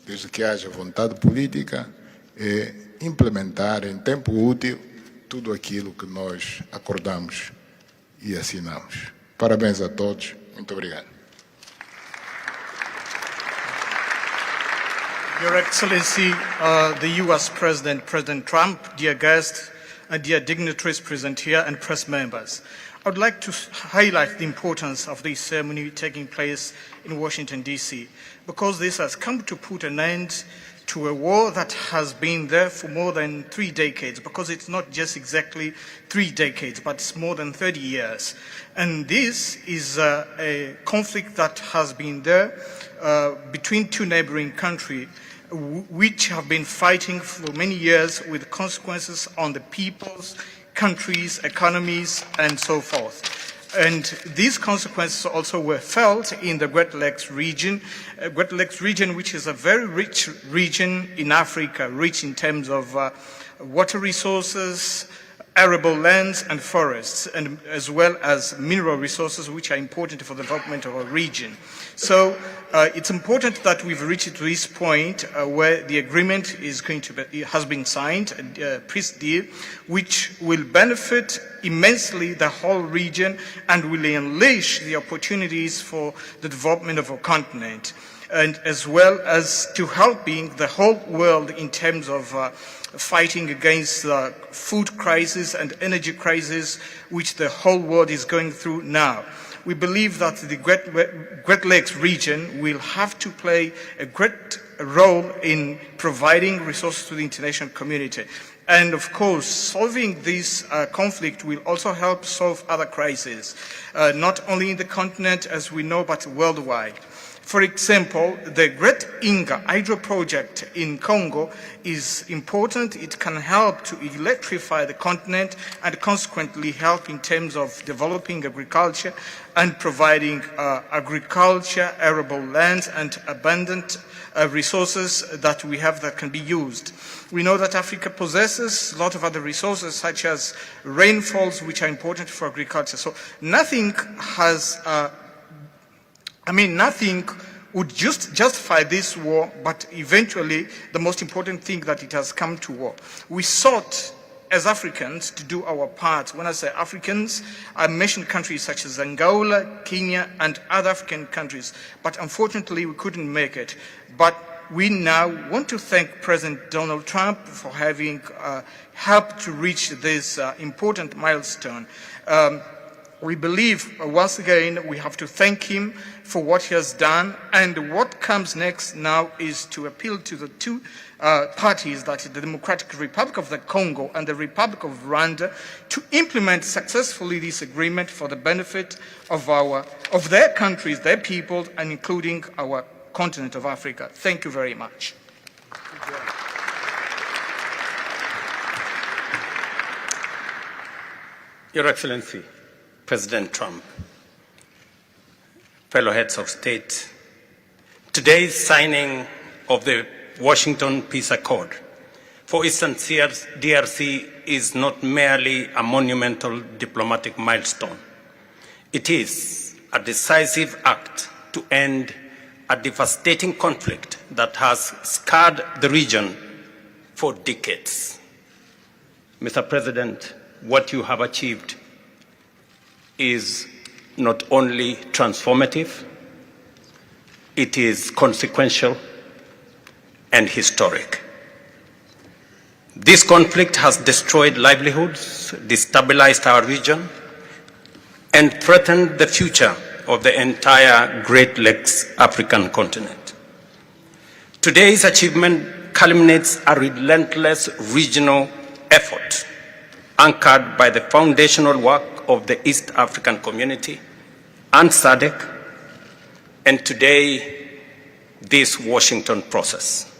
K: desde que haja vontade política, é implementar em tempo útil tudo aquilo que nós acordamos e assinamos. Parabéns a todos. Muito obrigado.
L: Your Excellency, the U.S. President, President Trump, dear guests, dear dignitaries present here, and press members. I would like to highlight the importance of this ceremony taking place in Washington, D.C., because this has come to put an end to a war that has been there for more than 3 decades, because it's not just exactly 3 decades, but it's more than 30 years. And this is a conflict that has been there between two neighboring countries, which have been fighting for many years with consequences on the peoples, countries, economies, and so forth. And these consequences also were felt in the Great Lakes region, which is a very rich region in Africa, rich in terms of water resources, arable lands and forests, and as well as mineral resources, which are important for the development of a region. So it's important that we've reached to this point where the agreement is going to be, has been signed, a peace deal, which will benefit immensely the whole region and will unleash the opportunities for the development of our continent, and as well as to helping the whole world in terms of fighting against the food crisis and energy crisis which the whole world is going through now. We believe that the Great Lakes region will have to play a great role in providing resources to the international community. And of course, solving this conflict will also help solve other crises, not only in the continent as we know, but worldwide. For example, the Great Inga hydro project in Congo is important. It can help to electrify the continent and consequently help in terms of developing agriculture and providing agriculture, arable lands, and abundant resources that we have that can be used. We know that Africa possesses a lot of other resources such as rainfalls, which are important for agriculture. So nothing has nothing would justify this war, but eventually the most important thing that it has come to war. We sought as Africans to do our part. When I say Africans, I mention countries such as Angola, Kenya, and other African countries, but unfortunately we couldn't make it. But we now want to thank President Donald Trump for having helped to reach this important milestone. we believe, once again, we have to thank him for what he has done. And what comes next now is to appeal to the two parties, that is the Democratic Republic of the Congo and the Republic of Rwanda, to implement successfully this agreement for the benefit of their countries, their people, and including our continent of Africa. Thank you very much.
M: Your Excellency, President Trump, fellow heads of state, today's signing of the Washington Peace Accord for Eastern DRC is not merely a monumental diplomatic milestone. It is a decisive act to end a devastating conflict that has scarred the region for decades. Mr. President, what you have achieved is not only transformative, it is consequential and historic. This conflict has destroyed livelihoods, destabilized our region, and threatened the future of the entire Great Lakes African continent. Today's achievement culminates a relentless regional effort anchored by the foundational work of the East African Community and SADC, and today, this Washington process.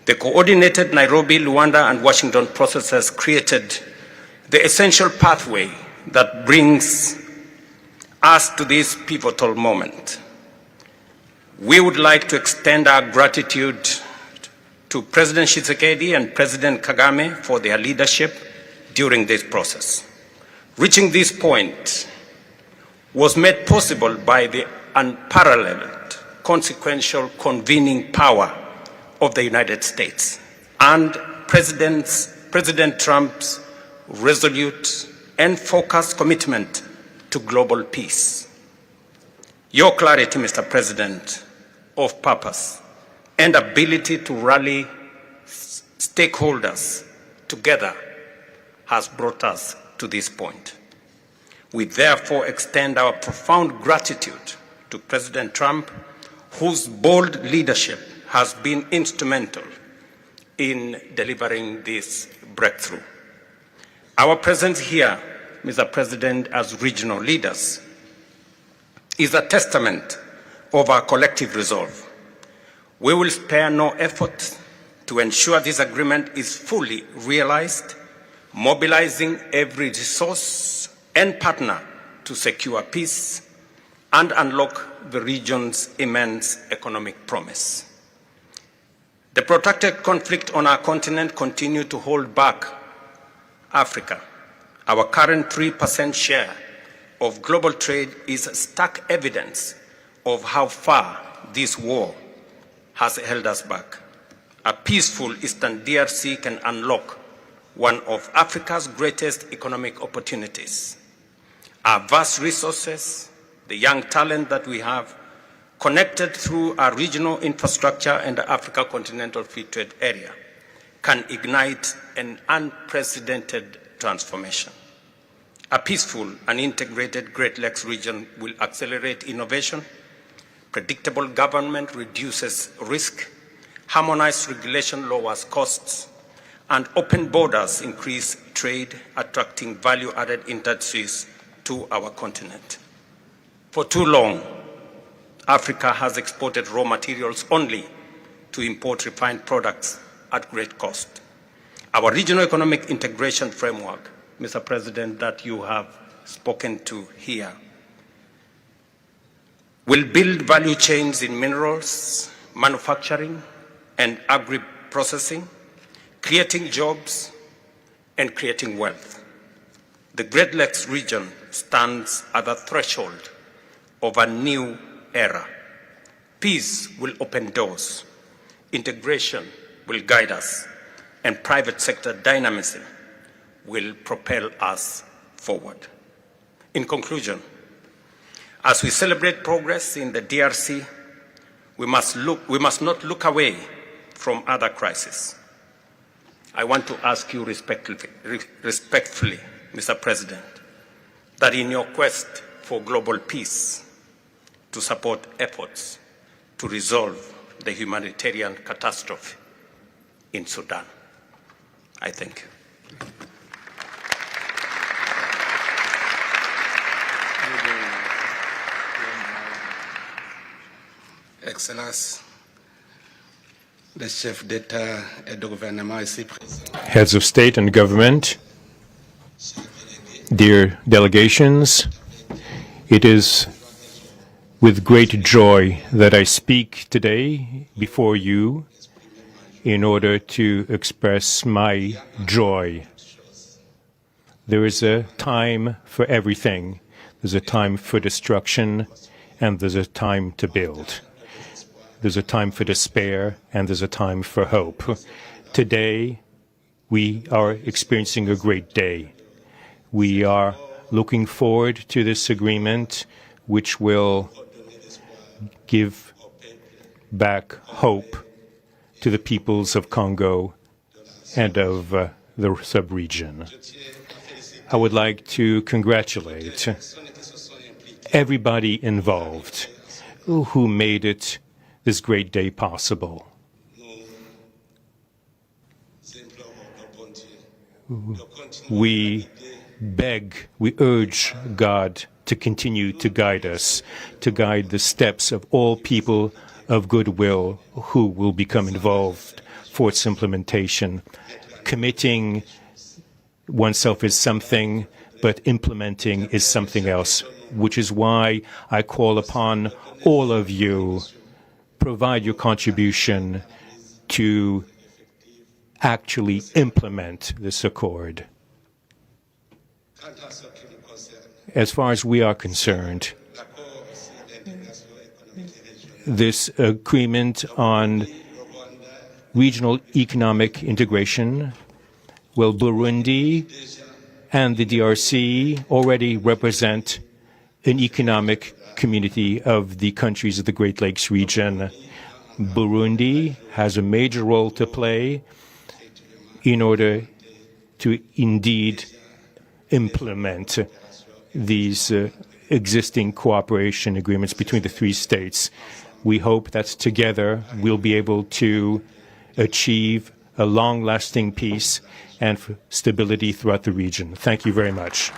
M: The coordinated Nairobi, Rwanda, and Washington processes created the essential pathway that brings us to this pivotal moment. We would like to extend our gratitude to President Tshisekedi and President Kagame for their leadership during this process. Reaching this point was made possible by the unparalleled consequential convening power of the United States and President Trump's resolute and focused commitment to global peace. Your clarity, Mr. President, of purpose and ability to rally stakeholders together has brought us to this point. We therefore extend our profound gratitude to President Trump, whose bold leadership has been instrumental in delivering this breakthrough. Our presence here, Mr. President, as regional leaders, is a testament of our collective resolve. We will spare no effort to ensure this agreement is fully realized, mobilizing every resource and partner to secure peace and unlock the region's immense economic promise. The protracted conflict on our continent continues to hold back Africa. Our current 3% share of global trade is stark evidence of how far this war has held us back. A peaceful Eastern DRC can unlock one of Africa's greatest economic opportunities. Our vast resources, the young talent that we have, connected through our regional infrastructure and the Africa Continental Free Trade Area, can ignite an unprecedented transformation. A peaceful and integrated Great Lakes region will accelerate innovation, predictable government reduces risk, harmonized regulation lowers costs, and open borders increase trade, attracting value-added industries to our continent. For too long, Africa has exported raw materials only to import refined products at great cost. Our regional economic integration framework, Mr. President, that you have spoken to here, will build value chains in minerals, manufacturing, and agri-processing, creating jobs and creating wealth. The Great Lakes region stands at the threshold of a new era. Peace will open doors, integration will guide us, and private sector dynamism will propel us forward. In conclusion, as we celebrate progress in the DRC, we must not look away from other crises. I want to ask you respectfully, Mr. President, that in your quest for global peace, to support efforts to resolve the humanitarian catastrophe in Sudan. I thank you.
N: Excellence, le chef d'État et de gouvernement ici présent.
J: Heads of state and government, dear delegations, it is with great joy that I speak today before you in order to express my joy. There is a time for everything. There's a time for destruction, and there's a time to build. There's a time for despair, and there's a time for hope. Today, we are experiencing a great day. We are looking forward to this agreement, which will give back hope to the peoples of Congo and of the sub-region. I would like to congratulate everybody involved who made it this great day possible. We beg, we urge God to continue to guide us, to guide the steps of all people of goodwill who will become involved for its implementation. Committing oneself is something, but implementing is something else, which is why I call upon all of you, provide your contribution to actually implement this accord. As far as we are concerned, this agreement on regional economic integration, well, Burundi and the DRC already represent an economic community of the countries of the Great Lakes region. Burundi has a major role to play in order to indeed implement these existing cooperation agreements between the three states. We hope that together we'll be able to achieve a long-lasting peace and stability throughout the region. Thank you very much.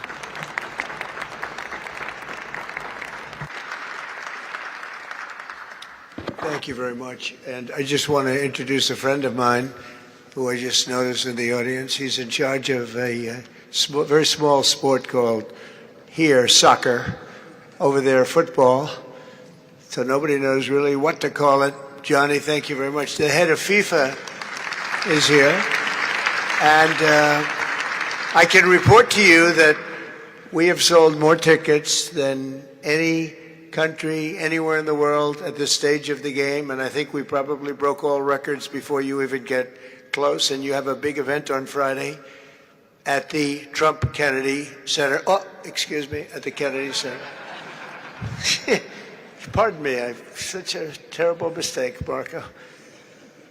H: Thank you very much. And I just want to introduce a friend of mine who I just noticed in the audience. He's in charge of a very small sport called here soccer, over there football. So nobody knows really what to call it. Johnny, thank you very much. The head of FIFA is here. And I can report to you that we have sold more tickets than any country anywhere in the world at this stage of the game, and I think we probably broke all records before you even get close. And you have a big event on Friday at the Trump Kennedy Center. Oh, excuse me, at the Kennedy Center. Pardon me, I've such a terrible mistake, Marco.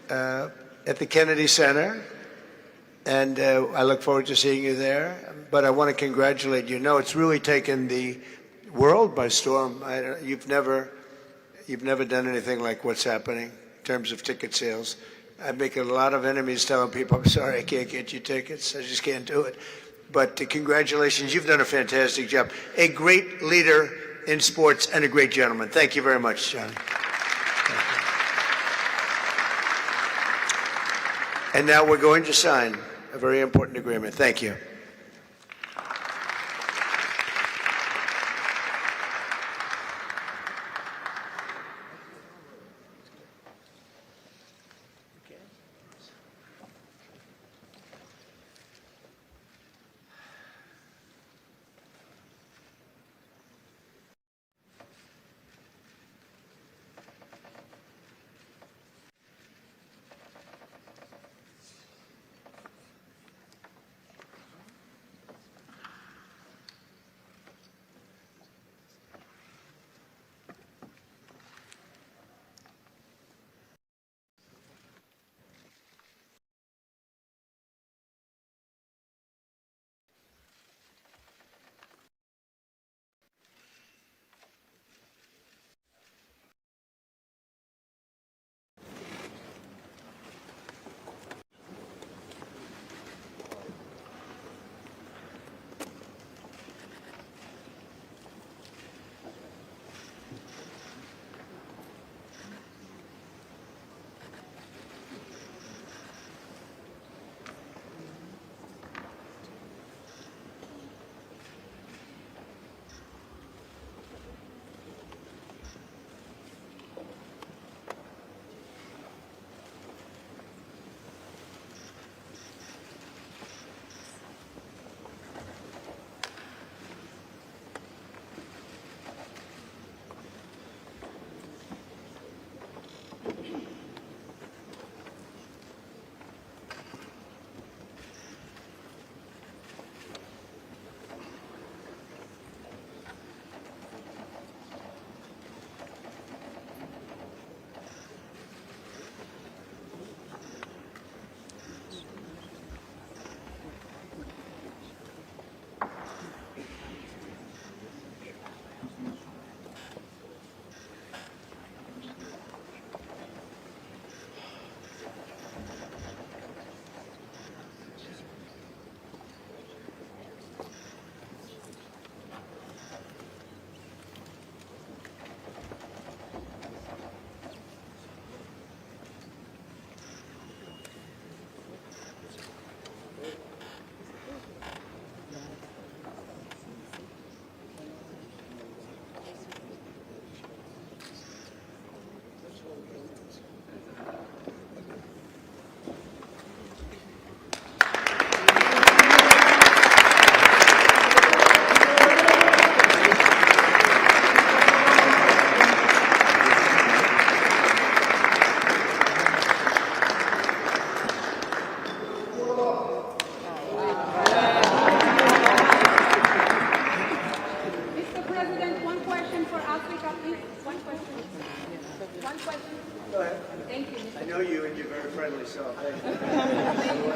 H: At the Kennedy Center, and I look forward to seeing you there. But I want to congratulate you. No, it's really taken the world by storm. You've never done anything like what's happening in terms of ticket sales. I make a lot of enemies telling people, I'm sorry, I can't get you tickets. I just can't do it. But congratulations, you've done a fantastic job. A great leader in sports and a great gentleman. Thank you very much, Johnny. And now we're going to sign a very important agreement. Thank you.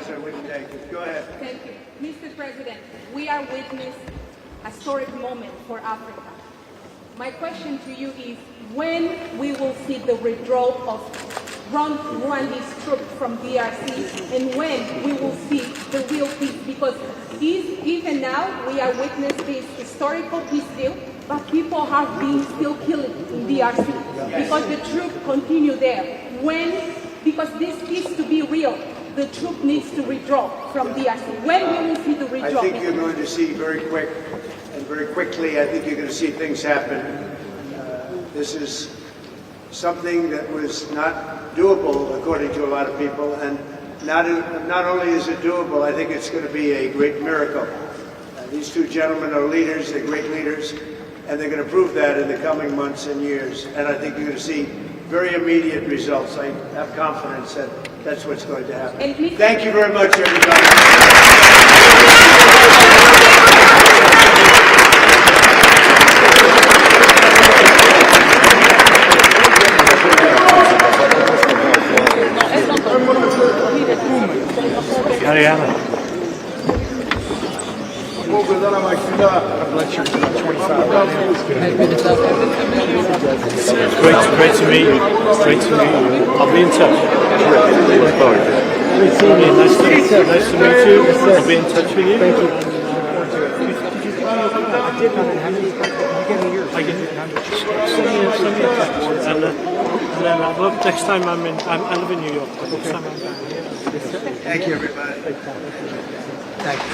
H: Ambassador would take it. Go ahead.
O: Thank you. Mr. President, we are witnessing a historic moment for Africa. My question to you is when we will see the withdrawal of Rwanda's troops from DRC and when we will see the real peace, because even now we are witnessing this historical peace deal, but people are being still killed in DRC because the troops continue there. Because this peace to be real, the troop needs to withdraw from DRC. When we will see the withdrawal?
H: I think you're going to see very quickly, I think you're going to see things happen. This is something that was not doable, according to a lot of people, and not only is it doable, I think it's going to be a great miracle. These two gentlemen are leaders, they're great leaders, and they're going to prove that in the coming months and years. And I think you're going to see very immediate results. I have confidence that that's what's going to happen. Thank you very much, everybody.
D: Ariana. Great to meet you. Great to meet you. I'll be in touch. Nice to meet you. I'll be in touch with you. Thank you. I get send me a text, and then next time I live in New York. Next time I'm down here.
H: Thank you, everybody. Thank you.